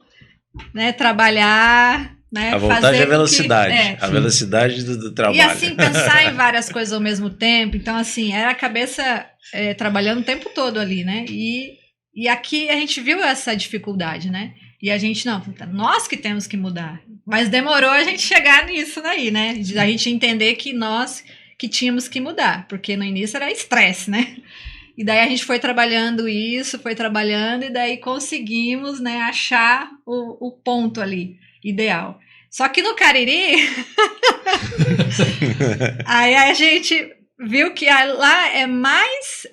[SPEAKER 3] né? Trabalhar, né?
[SPEAKER 4] A voltagem é a velocidade. A velocidade do trabalho.
[SPEAKER 3] E, assim, pensar em várias coisas ao mesmo tempo. Então, assim, era a cabeça trabalhando o tempo todo ali, né? E aqui a gente viu essa dificuldade, né? E a gente, nós que temos que mudar. Mas demorou a gente chegar nisso daí, né? A gente entender que nós que tínhamos que mudar. Porque no início era estresse, né? E daí a gente foi trabalhando isso, e daí conseguimos, né, achar o ponto ali, ideal. Só que no Cariri, aí a gente viu que lá é mais...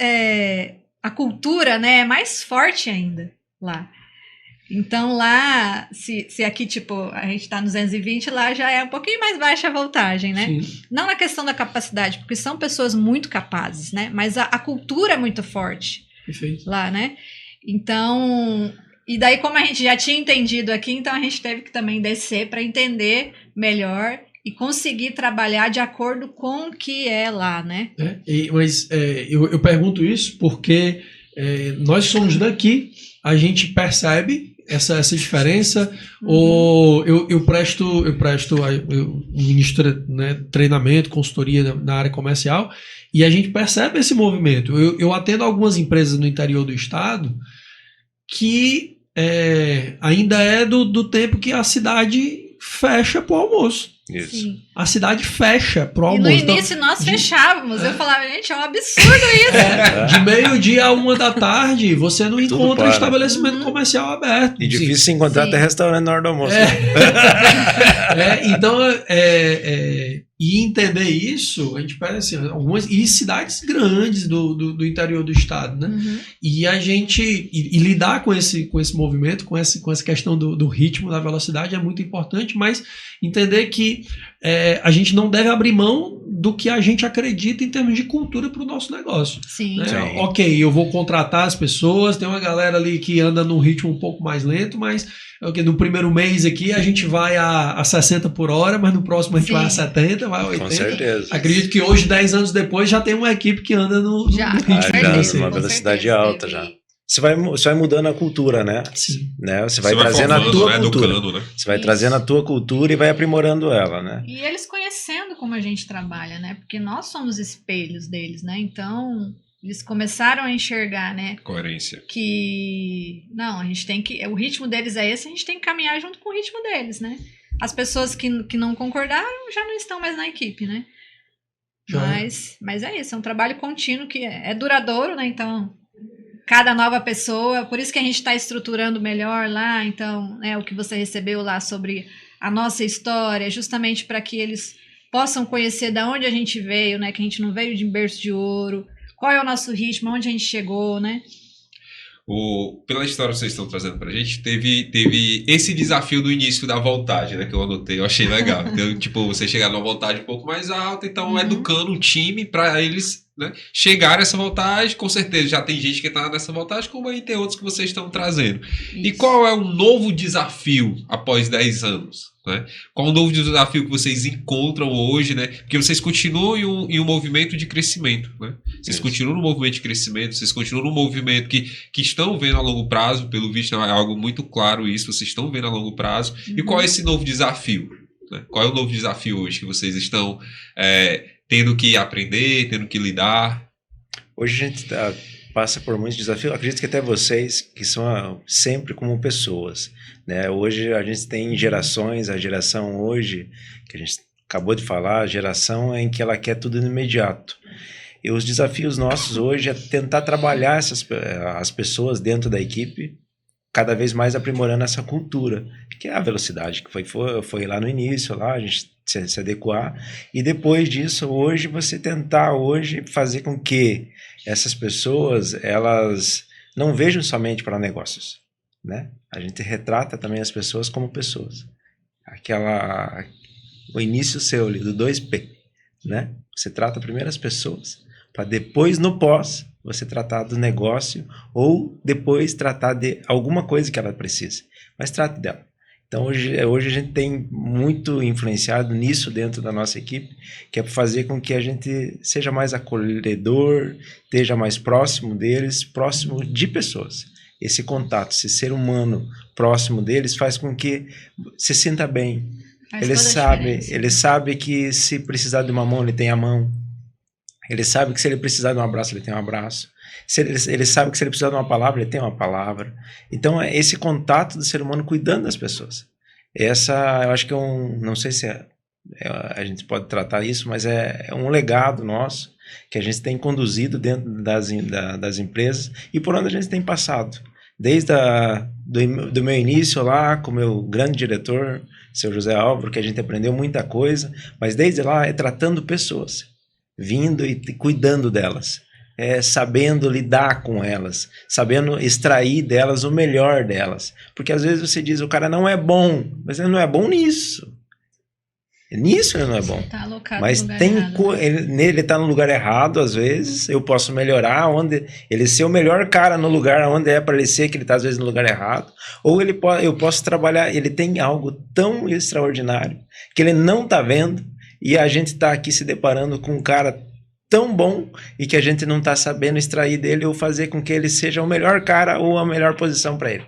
[SPEAKER 3] a cultura, né, é mais forte ainda lá. Então lá, se aqui tipo a gente tá no 220, lá já é um pouquinho mais baixa a voltagem, né? Sim. Não na questão da capacidade, porque são pessoas muito capazes, né? Mas a cultura é muito forte. Perfeito. Lá, né? Então, e daí como a gente já tinha entendido aqui, então a gente teve que também descer para entender melhor e conseguir trabalhar de acordo com o que é lá, né?
[SPEAKER 1] Mas eu pergunto isso porque nós somos daqui, a gente percebe essa diferença, ou eu ministro, né, treinamento, consultoria na área comercial, e a gente percebe esse movimento. Eu atendo algumas empresas no interior do estado que ainda é do tempo que a cidade fecha para o almoço.
[SPEAKER 4] Isso.
[SPEAKER 3] Sim.
[SPEAKER 1] A cidade fecha pro almoço.
[SPEAKER 3] E no início nós fechávamos. Eu falava, gente, é um absurdo isso.
[SPEAKER 1] De meio-dia a 1h você não encontra estabelecimento comercial aberto.
[SPEAKER 4] E difícil se encontrar até restaurante na hora do almoço.
[SPEAKER 1] Então, e entender isso, a gente pega assim, algumas cidades grandes do interior do estado, né? Uhum. E a gente lidar com esse movimento, com essa questão do ritmo, da velocidade é muito importante, mas entender que a gente não deve abrir mão do que a gente acredita em termos de cultura para o nosso negócio.
[SPEAKER 3] Sim.
[SPEAKER 1] Né?
[SPEAKER 4] Sim.
[SPEAKER 1] Ok, eu vou contratar as pessoas, tem uma galera ali que anda num ritmo um pouco mais lento, mas no primeiro mês aqui a gente vai a 60 por hora, mas no próximo a gente
[SPEAKER 3] Sim.
[SPEAKER 1] vai a 70, vai a 80.
[SPEAKER 4] Com certeza.
[SPEAKER 1] Acredito que hoje, 10 anos depois, já tem uma equipe que anda no
[SPEAKER 3] Já,
[SPEAKER 1] ritmo
[SPEAKER 3] com
[SPEAKER 4] já,
[SPEAKER 1] de
[SPEAKER 3] certeza,
[SPEAKER 1] você.
[SPEAKER 4] uma
[SPEAKER 3] com
[SPEAKER 4] velocidade
[SPEAKER 3] certeza.
[SPEAKER 4] alta já. Você vai mudando a cultura, né?
[SPEAKER 1] Sim.
[SPEAKER 4] né? Você vai
[SPEAKER 2] Você
[SPEAKER 4] trazendo a
[SPEAKER 2] formando,
[SPEAKER 4] tua
[SPEAKER 2] né?
[SPEAKER 4] cultura.
[SPEAKER 2] Educando, né?
[SPEAKER 4] Você vai
[SPEAKER 3] Isso.
[SPEAKER 4] trazendo a tua cultura e vai aprimorando ela, né?
[SPEAKER 3] E eles conhecendo como a gente trabalha, né? Porque nós somos espelhos deles, né? Então, eles começaram a enxergar, né?
[SPEAKER 2] Coerência.
[SPEAKER 3] Que não, a gente tem que. O ritmo deles é esse, a gente tem que caminhar junto com o ritmo deles, né? As pessoas que não concordaram já não estão mais na equipe, né?
[SPEAKER 1] Já.
[SPEAKER 3] Mas é isso, é um trabalho contínuo que é duradouro, né? Então, cada nova pessoa, por isso que a gente está estruturando melhor lá, então, né, o que você recebeu lá sobre a nossa história, justamente para que eles possam conhecer de onde a gente veio, né? Que a gente não veio de berço de ouro, qual é o nosso ritmo, onde a gente chegou, né?
[SPEAKER 2] Pela história que vocês estão trazendo pra gente, teve esse desafio do início da voltagem, né? Que eu anotei, eu achei legal. Então, tipo, você chegar numa voltagem um pouco mais alta, então educando um time pra eles, né, chegar a essa voltagem. Com certeza já tem gente que tá nessa voltagem, como aí tem outros que vocês estão trazendo. E
[SPEAKER 3] Isso.
[SPEAKER 2] qual é o novo desafio após 10 anos? Né? Qual o novo desafio que vocês encontram hoje, né? Porque vocês continuam em um movimento de crescimento, né? Vocês
[SPEAKER 4] Isso.
[SPEAKER 2] continuam no movimento de crescimento, vocês continuam no movimento que estão vendo a longo prazo, pelo visto é algo muito claro isso, vocês estão vendo a longo prazo. E qual é esse novo desafio? Né? Qual é o novo desafio hoje que vocês estão tendo que aprender, tendo que lidar?
[SPEAKER 4] Hoje a gente passa por muitos desafios. Acredito que até vocês, que são sempre como pessoas, né? Hoje a gente tem gerações, a geração hoje, que a gente acabou de falar, a geração em que ela quer tudo no imediato. E os desafios nossos hoje é tentar trabalhar as pessoas dentro da equipe, cada vez mais aprimorando essa cultura, que é a velocidade, que foi lá no início, lá a gente se adequar, e depois disso, hoje, você tentar hoje fazer com que essas pessoas, elas não vejam somente para negócios, né? A gente retrata também as pessoas como pessoas. O início seu ali, do 2P, né? Você trata primeiro as pessoas, para depois, no pós, você tratar do negócio ou depois tratar de alguma coisa que ela precise. Mas trate dela. Então, hoje a gente tem muito influenciado nisso dentro da nossa equipe, que é fazer com que a gente seja mais acolhedor, esteja mais próximo deles, próximo de pessoas. Esse contato, esse ser humano próximo deles faz com que se sinta bem. Ele sabe que se precisar de uma mão, ele tem a mão. Ele sabe que se ele precisar de um abraço, ele tem um abraço. Ele sabe que se ele precisar de uma palavra, ele tem uma palavra. Então, é esse contato do ser humano cuidando das pessoas. Eu acho que não sei se a gente pode tratar isso, mas é um legado nosso que a gente tem conduzido dentro das empresas e por onde a gente tem passado. Desde do meu início lá com o meu grande diretor, seu José Álvaro, que a gente aprendeu muita coisa, mas desde lá é tratando pessoas, vindo e cuidando delas, sabendo lidar com elas, sabendo extrair delas o melhor delas. Porque às vezes você diz, o cara não é bom, mas ele não é bom nisso. Nisso ele não é bom.
[SPEAKER 3] Tá alocado
[SPEAKER 4] mas
[SPEAKER 3] no lugar
[SPEAKER 4] tem
[SPEAKER 3] errado, né?
[SPEAKER 4] ele está no lugar errado, às vezes. Eu posso melhorar onde ele ser o melhor cara no lugar onde é para ele ser, que ele está às vezes no lugar errado. Ou eu posso trabalhar, ele tem algo tão extraordinário que ele não está vendo e a gente está aqui se deparando com um cara tão bom e que a gente não está sabendo extrair dele ou fazer com que ele seja o melhor cara ou a melhor posição para ele.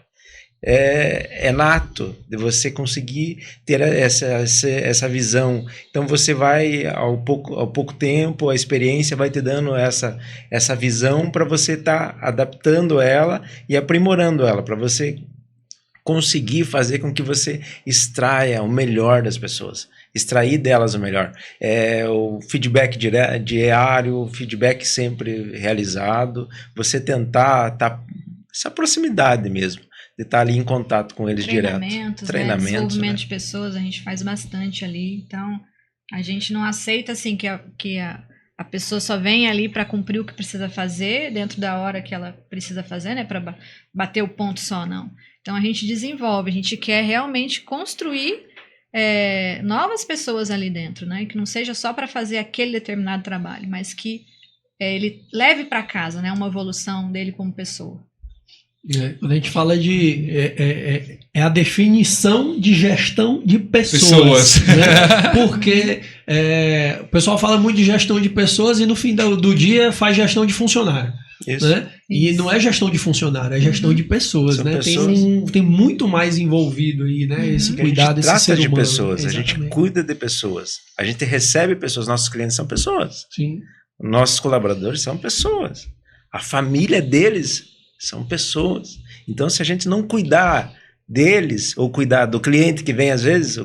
[SPEAKER 4] É nato de você conseguir ter essa visão. Então você vai ao pouco tempo, a experiência vai te dando essa visão para você estar adaptando ela e aprimorando ela, para você conseguir fazer com que você extraia o melhor das pessoas, extrair delas o melhor. O feedback diário, o feedback sempre realizado, você tentar essa proximidade mesmo, de estar ali em contato com eles direto.
[SPEAKER 3] Treinamentos, né? Desenvolvimento de pessoas, a gente faz bastante ali. Então, a gente não aceita assim que a pessoa só vem ali para cumprir o que precisa fazer dentro da hora que ela precisa fazer, né? Para bater o ponto só, não. Então, a gente desenvolve, a gente quer realmente construir novas pessoas ali dentro, né? Que não seja só para fazer aquele determinado trabalho, mas que ele leve para casa, né? Uma evolução dele como pessoa.
[SPEAKER 1] Quando a gente fala de... É a definição de gestão de pessoas. Né? Porque o pessoal fala muito de gestão de pessoas e no fim do dia faz gestão de funcionário.
[SPEAKER 4] Isso.
[SPEAKER 1] Né? E não é gestão de funcionário, é gestão de pessoas.
[SPEAKER 4] São
[SPEAKER 1] Né?
[SPEAKER 4] pessoas.
[SPEAKER 1] Tem muito mais envolvido aí, né? Esse cuidado, esse
[SPEAKER 4] trata
[SPEAKER 1] ser
[SPEAKER 4] de
[SPEAKER 1] humano.
[SPEAKER 4] pessoas, a gente
[SPEAKER 1] Exatamente.
[SPEAKER 4] cuida de pessoas, a gente recebe pessoas, nossos clientes são pessoas,
[SPEAKER 1] Sim.
[SPEAKER 4] nossos colaboradores são pessoas, a família deles são pessoas. Então, se a gente não cuidar deles, ou cuidar do cliente que vem às vezes,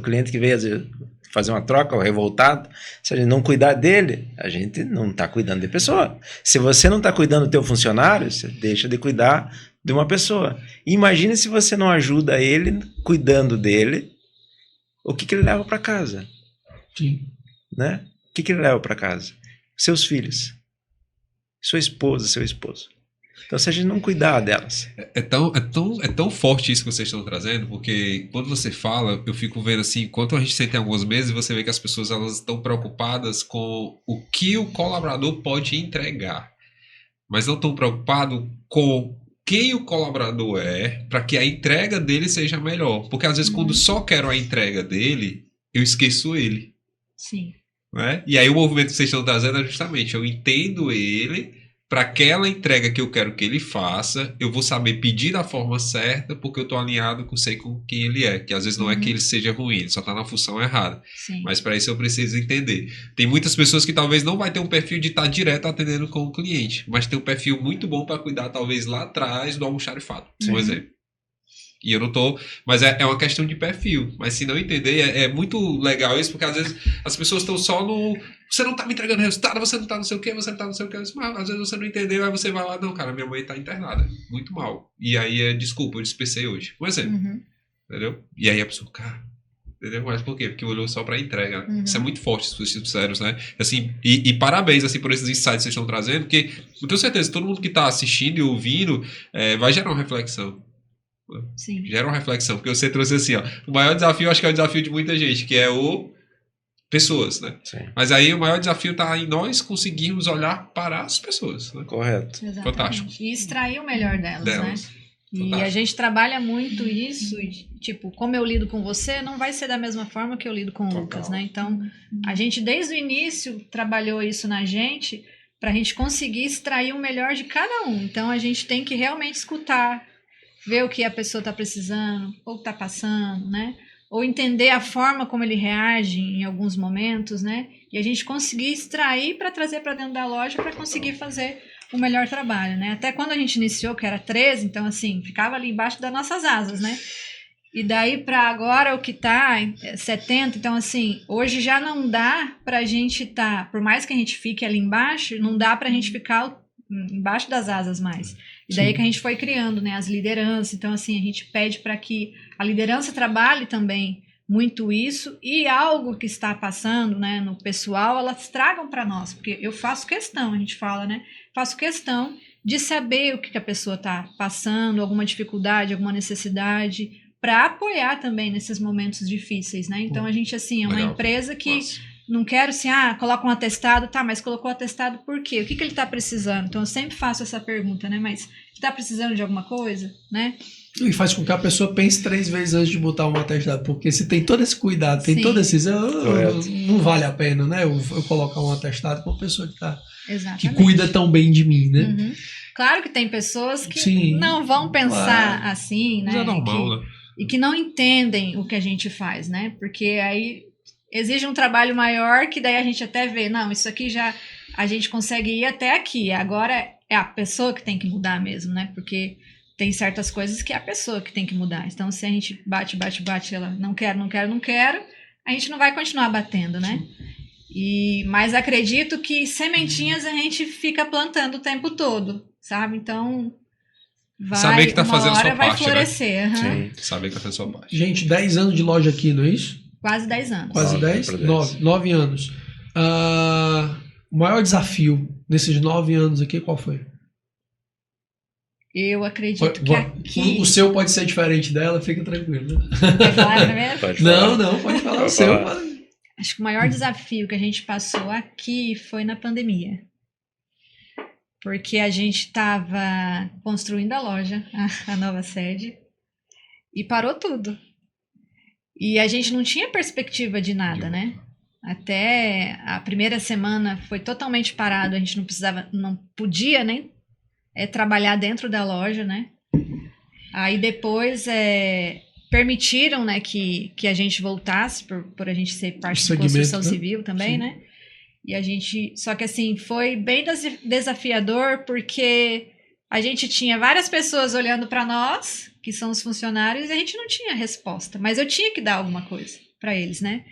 [SPEAKER 4] fazer uma troca, ou revoltado, se a gente não cuidar dele, a gente não está cuidando de pessoa. Se você não está cuidando do teu funcionário, você deixa de cuidar de uma pessoa. Imagine se você não ajuda ele, cuidando dele, o que ele leva para casa?
[SPEAKER 1] Sim.
[SPEAKER 4] Né? O que ele leva para casa? Seus filhos, sua esposa, seu esposo. Então, se a gente não cuidar delas...
[SPEAKER 2] É tão forte isso que vocês estão trazendo, porque quando você fala, eu fico vendo assim, enquanto a gente senta em algumas mesas, você vê que as pessoas elas estão preocupadas com o que o colaborador pode entregar, mas não estão preocupados com quem o colaborador é para que a entrega dele seja melhor. Porque às vezes quando só quero a entrega dele, eu esqueço ele.
[SPEAKER 3] Sim.
[SPEAKER 2] Né? E aí o movimento que vocês estão trazendo é justamente, eu entendo ele... Para aquela entrega que eu quero que ele faça, eu vou saber pedir da forma certa, porque eu estou alinhado com quem ele é. Que às vezes não é que ele seja ruim, ele só está na função errada.
[SPEAKER 3] Sim.
[SPEAKER 2] Mas para isso eu preciso entender. Tem muitas pessoas que talvez não vai ter um perfil de estar direto atendendo com o cliente, mas tem um perfil muito bom para cuidar talvez lá atrás do almoxarifado, por exemplo. E eu não tô... Mas é uma questão de perfil. Mas se não entender, é muito legal isso, porque às vezes as pessoas estão só no... Você não tá me entregando resultado, você não tá não sei o quê, você não tá não sei o quê. Mas às vezes você não entendeu, aí você vai lá, não, cara, minha mãe tá internada. Muito mal. E aí desculpa, eu dispensei hoje. Um exemplo. Entendeu? E aí a pessoa, cara... Entendeu? Mas por quê? Porque olhou só pra entrega. Né? Isso é muito forte, se vocês sinceros, né? Assim, e parabéns, assim, por esses insights que vocês estão trazendo, porque eu tenho certeza que todo mundo que tá assistindo e ouvindo vai gerar uma reflexão.
[SPEAKER 3] Sim.
[SPEAKER 2] Gera uma reflexão, porque você trouxe assim, ó, o maior desafio, acho que é o desafio de muita gente, que é o pessoas, né?
[SPEAKER 4] Sim.
[SPEAKER 2] Mas aí o maior desafio tá em nós conseguirmos olhar para as pessoas, né?
[SPEAKER 4] Correto.
[SPEAKER 3] Exatamente.
[SPEAKER 2] Fantástico.
[SPEAKER 3] E extrair o melhor delas, né? E
[SPEAKER 2] Fantástico.
[SPEAKER 3] a gente trabalha muito isso, tipo, como eu lido com você, não vai ser da mesma forma que eu lido com o Lucas, né? Então, a gente desde o início trabalhou isso na gente pra gente conseguir extrair o melhor de cada um. Então, a gente tem que realmente escutar, ver o que a pessoa está precisando, ou está passando, né? Ou entender a forma como ele reage em alguns momentos, né? E a gente conseguir extrair para trazer para dentro da loja para conseguir fazer o melhor trabalho, né? Até quando a gente iniciou, que era 13, então assim, ficava ali embaixo das nossas asas, né? E daí para agora o que tá 70, então assim, hoje já não dá pra gente por mais que a gente fique ali embaixo, não dá pra gente ficar embaixo das asas mais. E daí que a gente foi criando, né, as lideranças. Então, assim, a gente pede para que a liderança trabalhe também muito isso e algo que está passando, né, no pessoal, elas tragam para nós. Porque eu faço questão, a gente fala, né, faço questão de saber o que a pessoa está passando, alguma dificuldade, alguma necessidade, para apoiar também nesses momentos difíceis, né. Então, a gente, assim, é uma empresa que... Não quero assim, coloca um atestado, tá, mas colocou atestado por quê? O que ele tá precisando? Então eu sempre faço essa pergunta, né? Mas você tá precisando de alguma coisa, né?
[SPEAKER 1] E faz com que a pessoa pense 3 vezes antes de botar um atestado, porque se tem todo esse cuidado, tem todo esse... não vale a pena, né? Eu colocar um atestado com uma pessoa que cuida tão bem de mim, né?
[SPEAKER 3] Claro que tem pessoas que não vão pensar assim, né?
[SPEAKER 2] Mas é normal, né?
[SPEAKER 3] E que não entendem o que a gente faz, né? Porque aí... exige um trabalho maior que daí a gente até vê, não, isso aqui já a gente consegue ir até aqui, agora é a pessoa que tem que mudar mesmo, né, porque tem certas coisas que é a pessoa que tem que mudar, então se a gente bate, ela não quero, a gente não vai continuar batendo, né, mas acredito que sementinhas a gente fica plantando o tempo todo, sabe, então
[SPEAKER 2] saber que tá fazendo sua
[SPEAKER 3] vai
[SPEAKER 2] parte,
[SPEAKER 3] florescer,
[SPEAKER 2] né? Sim, saber que tá fazendo sua parte.
[SPEAKER 1] Gente, 10 anos de loja aqui, não é isso?
[SPEAKER 3] Quase 10 anos.
[SPEAKER 1] Quase 10? 9 anos. O maior desafio nesses 9 anos aqui, qual foi?
[SPEAKER 3] Eu acredito que aqui...
[SPEAKER 1] O seu pode ser diferente dela, fica tranquilo.
[SPEAKER 3] Quer falar primeiro?
[SPEAKER 4] Pode falar.
[SPEAKER 1] Não, pode falar o seu.
[SPEAKER 3] Acho que o maior desafio que a gente passou aqui foi na pandemia. Porque a gente estava construindo a loja, a nova sede, e parou tudo. E a gente não tinha perspectiva de nada, né? Até a primeira semana foi totalmente parado, a gente não podia nem trabalhar dentro da loja, né? Aí depois permitiram, né, que a gente voltasse, por a gente ser parte da construção civil também, né? E a gente... Só que assim, foi bem desafiador, porque a gente tinha várias pessoas olhando para nós, que são os funcionários, e a gente não tinha resposta. Mas eu tinha que dar alguma coisa para eles, né?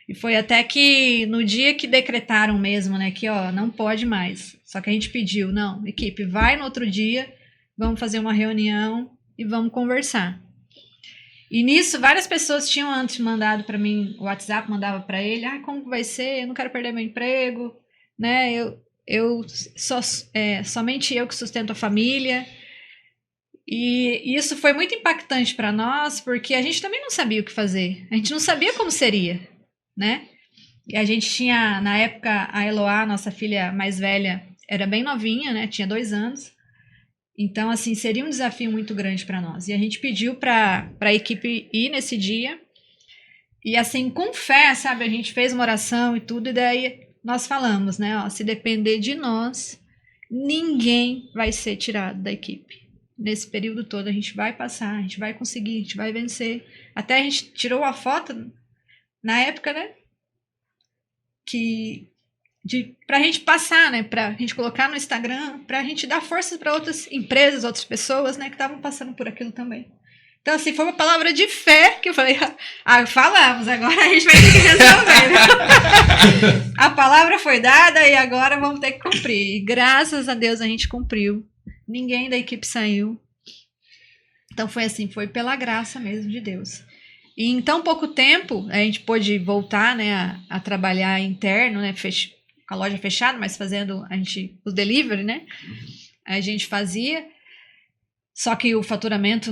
[SPEAKER 3] E foi até que no dia que decretaram mesmo, né, que ó, não pode mais. Só que a gente pediu, não, equipe, vai no outro dia, vamos fazer uma reunião e vamos conversar. E nisso, várias pessoas tinham antes mandado para mim, o WhatsApp mandava para ele, como vai ser? Eu não quero perder meu emprego, né? Somente eu que sustento a família. E isso foi muito impactante para nós, porque a gente também não sabia o que fazer. A gente não sabia como seria, né? E a gente tinha, na época, a Eloá, nossa filha mais velha, era bem novinha, né? Tinha 2 anos. Então, assim, seria um desafio muito grande para nós. E a gente pediu para a equipe ir nesse dia. E, assim, com fé, sabe? A gente fez uma oração e tudo. E daí nós falamos, né? Ó, se depender de nós, ninguém vai ser tirado da equipe. Nesse período todo, a gente vai passar, a gente vai conseguir, a gente vai vencer. Até a gente tirou a foto, na época, né? Pra gente passar, né? Pra gente colocar no Instagram, pra gente dar forças para outras empresas, outras pessoas, né? Que estavam passando por aquilo também. Então, assim, foi uma palavra de fé que eu falei, falamos, agora a gente vai ter que resolver. Né? A palavra foi dada e agora vamos ter que cumprir. E graças a Deus a gente cumpriu. Ninguém da equipe saiu. Então, foi assim, foi pela graça mesmo de Deus. E em tão pouco tempo, a gente pôde voltar, né, a trabalhar interno, né, a loja fechada, mas fazendo o delivery, né? A gente fazia, só que o faturamento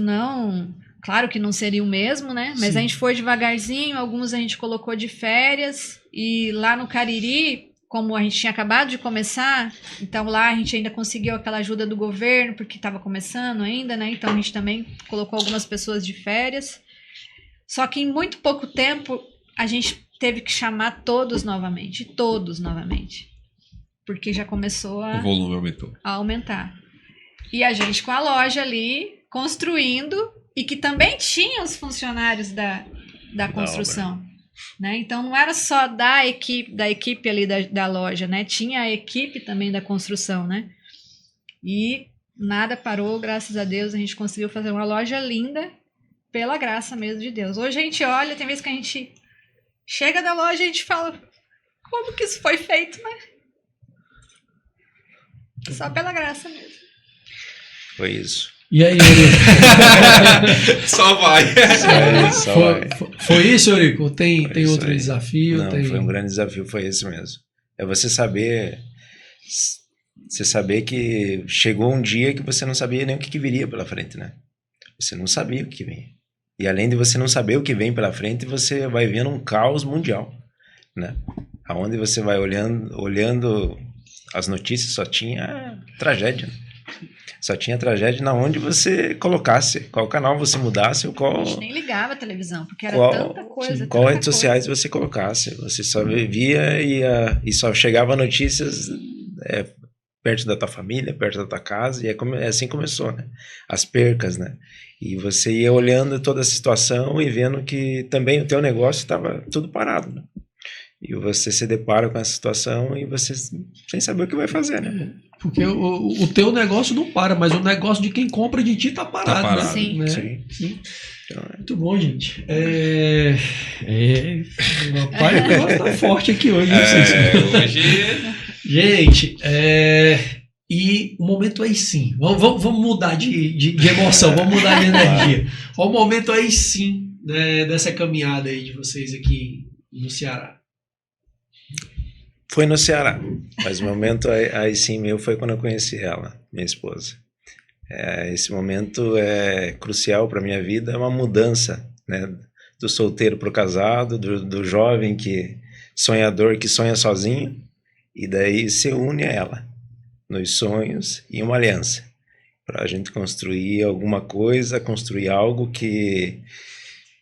[SPEAKER 3] claro que não seria o mesmo, né? Mas sim, a gente foi devagarzinho, alguns a gente colocou de férias, e lá no Cariri, como a gente tinha acabado de começar, então lá a gente ainda conseguiu aquela ajuda do governo, porque estava começando ainda, né? Então a gente também colocou algumas pessoas de férias. Só que em muito pouco tempo, a gente teve que chamar todos novamente, porque já começou
[SPEAKER 2] o volume
[SPEAKER 3] a aumentar. E a gente com a loja ali, construindo, e que também tinha os funcionários da construção, né? Então não era só da equipe ali da loja, né? Tinha a equipe também da construção, né? E nada parou, graças a Deus, a gente conseguiu fazer uma loja linda, pela graça mesmo de Deus. Hoje a gente olha, tem vezes que a gente chega da loja e a gente fala, como que isso foi feito, né? Só pela graça mesmo.
[SPEAKER 4] Foi isso.
[SPEAKER 1] E aí, Eurico?
[SPEAKER 2] Só vai.
[SPEAKER 1] Foi isso, Eurico? Tem outro
[SPEAKER 4] aí.
[SPEAKER 1] Desafio?
[SPEAKER 4] Não, foi um grande desafio, foi esse mesmo. É você saber que chegou um dia que você não sabia nem o que viria pela frente, né? Você não sabia o que vinha. E além de você não saber o que vem pela frente, você vai vendo um caos mundial, né? Aonde você vai olhando as notícias, só tinha tragédia, né? Só tinha tragédia na onde você colocasse, qual canal você mudasse, ou qual...
[SPEAKER 3] A gente nem ligava a televisão, porque era tanta coisa.
[SPEAKER 4] Qual redes sociais você colocasse. Você só via e só chegava notícias perto da tua família, perto da tua casa, e assim começou, né? As percas, né? E você ia olhando toda a situação e vendo que também o teu negócio estava tudo parado, né? E você se depara com essa situação e você sem saber o que vai fazer, né?
[SPEAKER 1] Porque o teu negócio não para, mas o negócio de quem compra de ti tá parado.
[SPEAKER 2] Tá parado.
[SPEAKER 3] Sim.
[SPEAKER 1] Né?
[SPEAKER 4] Sim.
[SPEAKER 1] Então, muito bom, gente. Rapaz, o negócio tá forte aqui hoje.
[SPEAKER 2] Hoje...
[SPEAKER 1] Gente, e o momento aí sim. Vamos mudar de emoção, vamos mudar de energia. O momento aí sim, né, dessa caminhada aí de vocês aqui no Ceará.
[SPEAKER 4] Foi no Ceará, mas o momento aí sim meu foi quando eu conheci ela, minha esposa. Esse momento é crucial para minha vida, é uma mudança, né? Do solteiro para o casado, do jovem sonhador que sonha sozinho, e daí se une a ela nos sonhos e uma aliança para a gente construir alguma coisa, construir algo que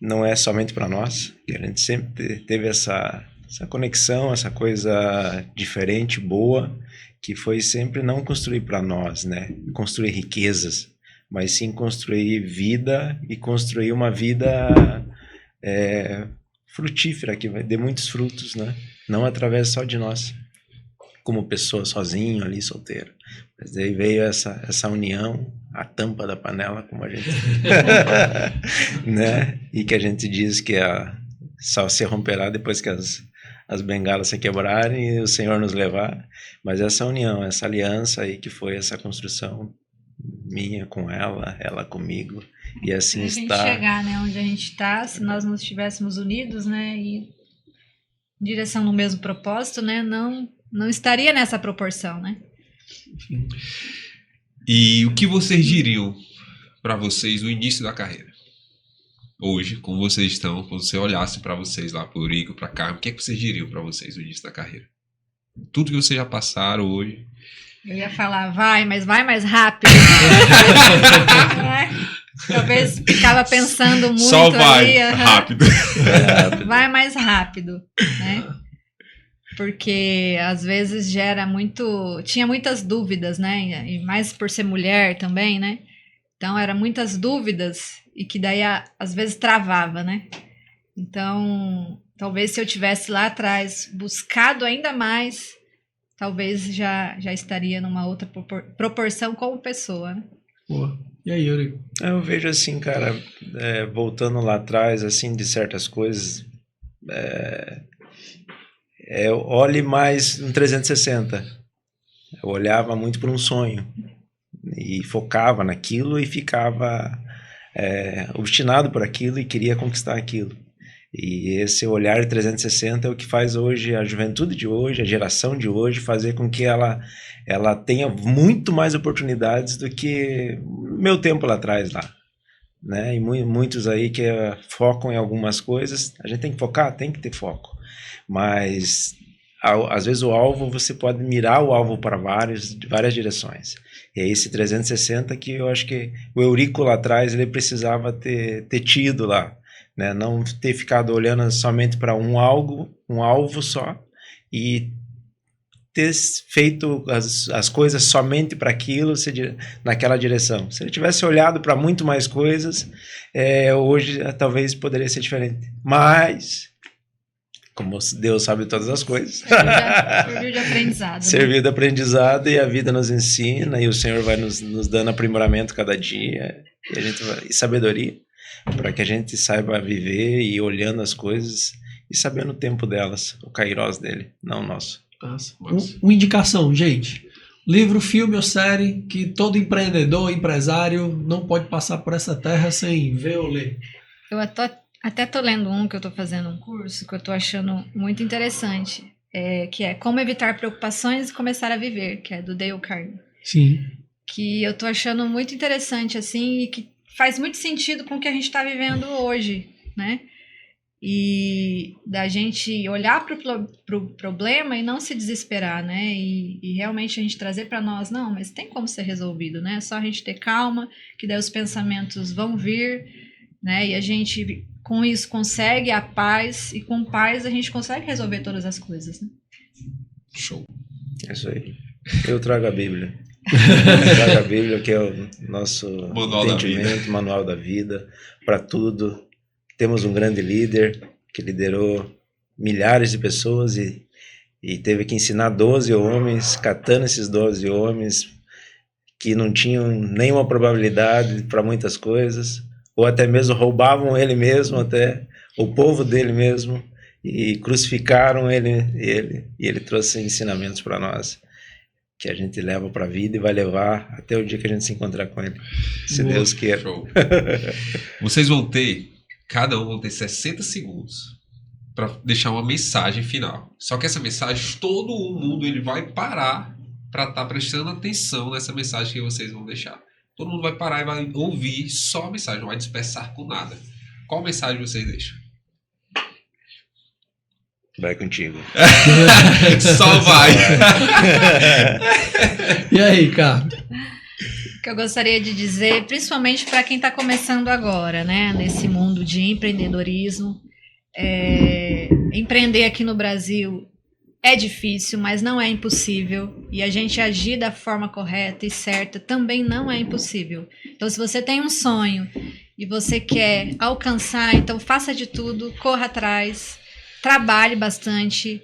[SPEAKER 4] não é somente para nós, que a gente sempre teve essa conexão, essa coisa diferente, boa, que foi sempre não construir para nós, né? Construir riquezas, mas sim construir vida e construir uma vida frutífera, que vai dar muitos frutos, né? Não através só de nós, como pessoa sozinho ali, solteiro. Mas daí veio essa união, a tampa da panela, como a gente... né? E que a gente diz que só se romperá depois que as bengalas se quebrarem e o Senhor nos levar. Mas essa união, essa aliança aí que foi essa construção minha com ela comigo, e assim
[SPEAKER 3] está. A gente
[SPEAKER 4] está.
[SPEAKER 3] chegar, né, onde a gente está, se nós não estivéssemos unidos, né, e em direção no mesmo propósito, né, não estaria nessa proporção, né?
[SPEAKER 2] E o que vocês diriam para vocês no início da carreira? Hoje, como vocês estão, quando você olhasse para vocês lá, para o Eurico, para a Carmen, o que é que vocês diriam para vocês no início da carreira? Tudo que vocês já passaram hoje.
[SPEAKER 3] Eu ia falar, mas vai mais rápido. Talvez ficava pensando muito.
[SPEAKER 2] Só vai
[SPEAKER 3] ali,
[SPEAKER 2] rápido.
[SPEAKER 3] Vai mais rápido, né? Porque às vezes tinha muitas dúvidas, né? E mais por ser mulher também, né? Então eram muitas dúvidas e que daí às vezes travava, né? Então, talvez se eu tivesse lá atrás buscado ainda mais, talvez já estaria numa outra proporção como pessoa, né?
[SPEAKER 1] Pô. E aí, Yuri?
[SPEAKER 4] Eu vejo assim, cara, voltando lá atrás, assim, de certas coisas, olhe mais um 360. Eu olhava muito para um sonho e focava naquilo e ficava obstinado por aquilo e queria conquistar aquilo. E esse olhar 360 é o que faz hoje a juventude de hoje, a geração de hoje, fazer com que ela tenha muito mais oportunidades do que meu tempo lá atrás, né? E muitos aí que focam em algumas coisas. A gente tem que focar? Tem que ter foco. Mas às vezes o alvo, você pode mirar o alvo para várias direções. E é esse 360 que eu acho que o Eurico lá atrás ele precisava ter tido lá, né? Não ter ficado olhando somente para um alvo só e ter feito as coisas somente para aquilo, naquela direção. Se ele tivesse olhado para muito mais coisas, hoje talvez poderia ser diferente. Mas, como Deus sabe todas as coisas,
[SPEAKER 3] serviu de aprendizado.
[SPEAKER 4] Serviu de aprendizado, e a vida nos ensina, e o Senhor vai nos dando aprimoramento cada dia, e sabedoria, para que a gente saiba viver e olhando as coisas e sabendo o tempo delas, o kairós dele, não o nosso.
[SPEAKER 1] Nossa. Uma indicação, gente. Livro, filme ou série que todo empreendedor, empresário não pode passar por essa terra sem ver ou ler.
[SPEAKER 3] Eu até tô lendo que eu tô fazendo um curso que eu tô achando muito interessante, que é Como Evitar Preocupações e Começar a Viver, que é do Dale Carnegie.
[SPEAKER 1] Sim.
[SPEAKER 3] Que eu tô achando muito interessante, assim, e que faz muito sentido com o que a gente tá vivendo hoje, né? E da gente olhar pro problema e não se desesperar, né? E realmente a gente trazer para nós, não, mas tem como ser resolvido, né? É só a gente ter calma, que daí os pensamentos vão vir, né? E a gente, com isso, consegue a paz, e com paz a gente consegue resolver todas as coisas, né?
[SPEAKER 2] Show.
[SPEAKER 4] É isso aí. Eu trago a Bíblia. Eu trago a Bíblia, que é o nosso entendimento, manual da vida, para tudo. Temos um grande líder que liderou milhares de pessoas e teve que ensinar 12 homens, catando esses 12 homens que não tinham nenhuma probabilidade para muitas coisas, ou até mesmo roubavam ele mesmo, até o povo dele mesmo, e crucificaram ele, e ele trouxe ensinamentos para nós, que a gente leva para a vida e vai levar até o dia que a gente se encontrar com ele, se Deus queira.
[SPEAKER 2] Show. Vocês vão ter... Cada um vão ter 60 segundos para deixar uma mensagem final. Só que essa mensagem, todo o mundo ele vai parar para estar prestando atenção nessa mensagem que vocês vão deixar. todo mundo vai parar e vai ouvir só a mensagem, não vai dispersar com nada. Qual mensagem vocês deixam?
[SPEAKER 4] Vai contigo.
[SPEAKER 2] Só vai.
[SPEAKER 1] E aí, cara?
[SPEAKER 3] O que eu gostaria de dizer, principalmente para quem está começando agora, né, nesse mundo de empreendedorismo, empreender aqui no Brasil é difícil, mas não é impossível, e a gente agir da forma correta e certa também não é impossível. Então, se você tem um sonho e você quer alcançar, então faça de tudo, corra atrás, trabalhe bastante,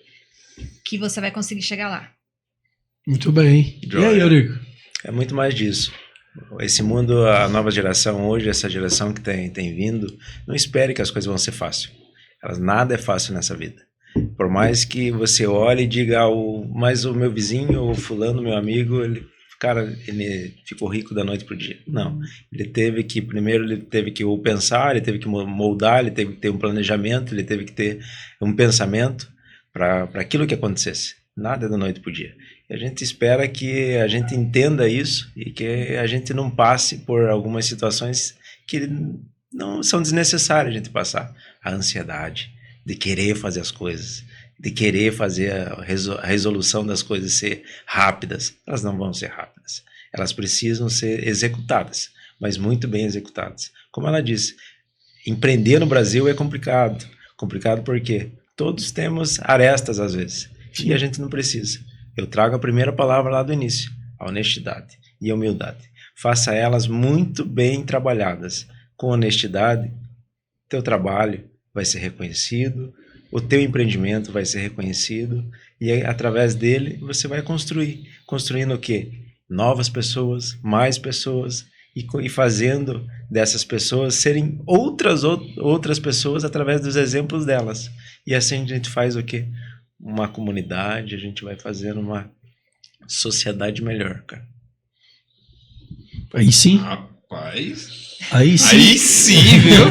[SPEAKER 3] que você vai conseguir chegar lá.
[SPEAKER 1] Muito bem. E aí, Eurico?
[SPEAKER 4] É muito mais disso. Esse mundo, a nova geração hoje, essa geração que tem vindo, não espere que as coisas vão ser fáceis. Nada é fácil nessa vida. Por mais que você olhe e diga, mas o meu vizinho, o fulano, meu amigo, ele ficou rico da noite pro dia. Não. Primeiro ele teve que pensar, ele teve que moldar, ele teve que ter um planejamento, ele teve que ter um pensamento para aquilo que acontecesse. Nada da noite pro dia. E a gente espera que a gente entenda isso e que a gente não passe por algumas situações que não são desnecessárias a gente passar. A ansiedade de querer fazer as coisas, de querer fazer a resolução das coisas ser rápidas. Elas não vão ser rápidas. Elas precisam ser executadas, mas muito bem executadas. Como ela disse, empreender no Brasil é complicado. Complicado porque todos temos arestas às vezes. E a gente não precisa. Eu trago a primeira palavra lá do início, a honestidade e a humildade. Faça elas muito bem trabalhadas. Com honestidade, teu trabalho vai ser reconhecido, o teu empreendimento vai ser reconhecido e aí, através dele você vai construindo o quê? Novas pessoas, mais pessoas e fazendo dessas pessoas serem outras pessoas através dos exemplos delas. E assim a gente faz o quê? Uma comunidade, a gente vai fazendo uma sociedade melhor, cara.
[SPEAKER 1] Aí sim.
[SPEAKER 2] Rapaz.
[SPEAKER 1] Aí sim.
[SPEAKER 2] Aí sim, viu?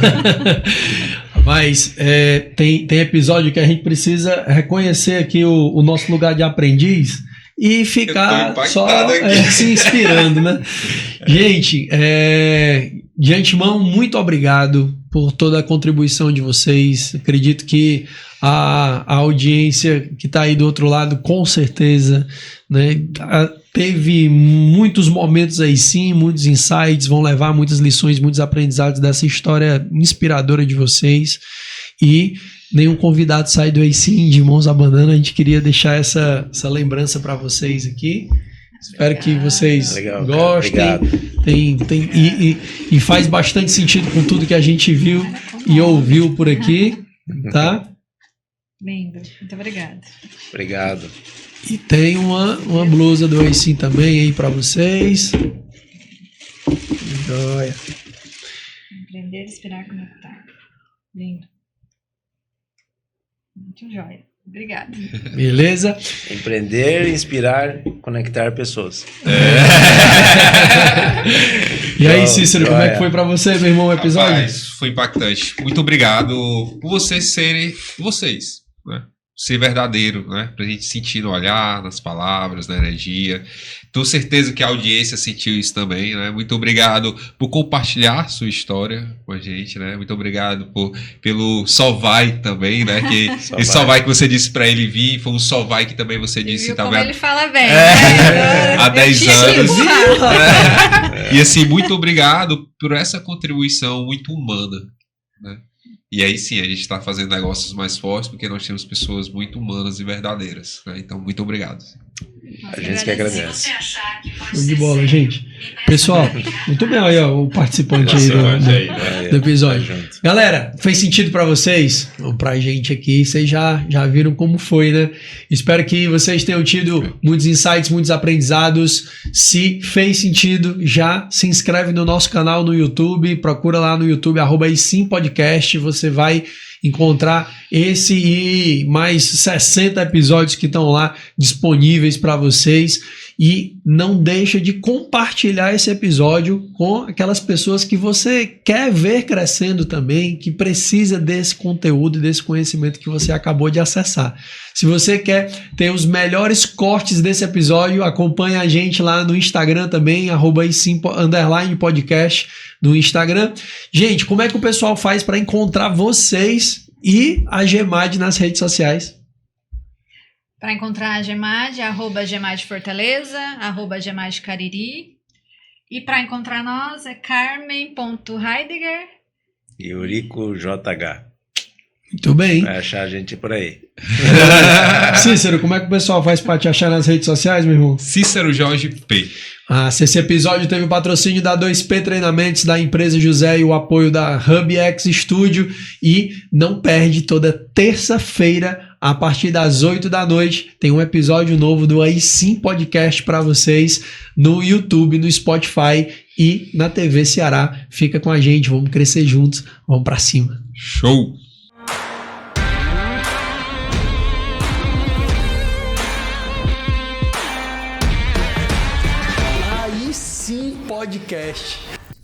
[SPEAKER 1] Mas tem episódio que a gente precisa reconhecer aqui o nosso lugar de aprendiz e ficar só se inspirando, né? Gente, de antemão, muito obrigado por toda a contribuição de vocês. Acredito que a audiência que está aí do outro lado, com certeza, né, teve muitos momentos aí sim, muitos insights, vão levar muitas lições, muitos aprendizados dessa história inspiradora de vocês. E nenhum convidado sai do aí sim de mãos abanando. A gente queria deixar essa lembrança para vocês aqui. Espero que vocês gostem. E faz bastante sentido com tudo que a gente viu e ouviu por aqui, tá?
[SPEAKER 3] Lindo, muito obrigada.
[SPEAKER 4] Obrigado.
[SPEAKER 1] E tem uma blusa do Oi para aí para vocês. Joia.
[SPEAKER 3] Empreender, inspirar, conectar. Lindo. Muito joia. Obrigada.
[SPEAKER 1] Beleza?
[SPEAKER 4] Empreender, inspirar, conectar pessoas.
[SPEAKER 1] E aí, Cícero, como é que foi pra você, meu irmão, o episódio?
[SPEAKER 2] Rapaz, foi impactante. Muito obrigado por vocês serem vocês, né? Ser verdadeiro, né? Pra gente sentir no olhar, nas palavras, na energia. Tenho certeza que a audiência sentiu isso também, né? Muito obrigado por compartilhar sua história com a gente, né? Muito obrigado pelo Só Vai também, né? Que esse Só Vai que você disse pra ele vir, foi um Só Vai que também você disse.
[SPEAKER 3] Como
[SPEAKER 2] tá
[SPEAKER 3] ele fala bem,
[SPEAKER 2] né? Há 10 anos. E assim, muito obrigado por essa contribuição muito humana, né? E aí sim, a gente está fazendo negócios mais fortes porque nós temos pessoas muito humanas e verdadeiras, né? Então, muito obrigado.
[SPEAKER 4] A gente que agradece.
[SPEAKER 1] Show de bola, gente. Pessoal, muito bem aí, ó, o participante aí do episódio. Galera, fez sentido pra vocês? Ou pra gente aqui, vocês já viram como foi, né? Espero que vocês tenham tido muitos insights, muitos aprendizados. Se fez sentido, já se inscreve no nosso canal no YouTube, procura lá no YouTube, @isimpodcast, você vai encontrar esse e mais 60 episódios que estão lá disponíveis para vocês. e não deixa de compartilhar esse episódio com aquelas pessoas que você quer ver crescendo também, que precisa desse conteúdo e desse conhecimento que você acabou de acessar. Se você quer ter os melhores cortes desse episódio, acompanhe a gente lá no Instagram também, @sim_podcast no Instagram. Gente, como é que o pessoal faz para encontrar vocês e a GEMAD nas redes sociais?
[SPEAKER 3] Para encontrar a GEMAD, @GEMADFortaleza, @GEMADCariri. E para encontrar nós é carmen.heidegger.
[SPEAKER 4] E Eurico JH.
[SPEAKER 1] Muito bem.
[SPEAKER 4] Vai achar a gente por aí.
[SPEAKER 1] Cícero, como é que o pessoal faz para te achar nas redes sociais, meu irmão?
[SPEAKER 2] Cícero Jorge P.
[SPEAKER 1] Se esse episódio teve o patrocínio da 2P Treinamentos, da empresa José e o apoio da HubX Studio. E não perde, toda terça-feira, a partir das 8 da noite, tem um episódio novo do Aí Sim Podcast para vocês no YouTube, no Spotify e na TV Ceará. Fica com a gente, vamos crescer juntos, vamos para cima.
[SPEAKER 2] Show!
[SPEAKER 1] Aí Sim Podcast.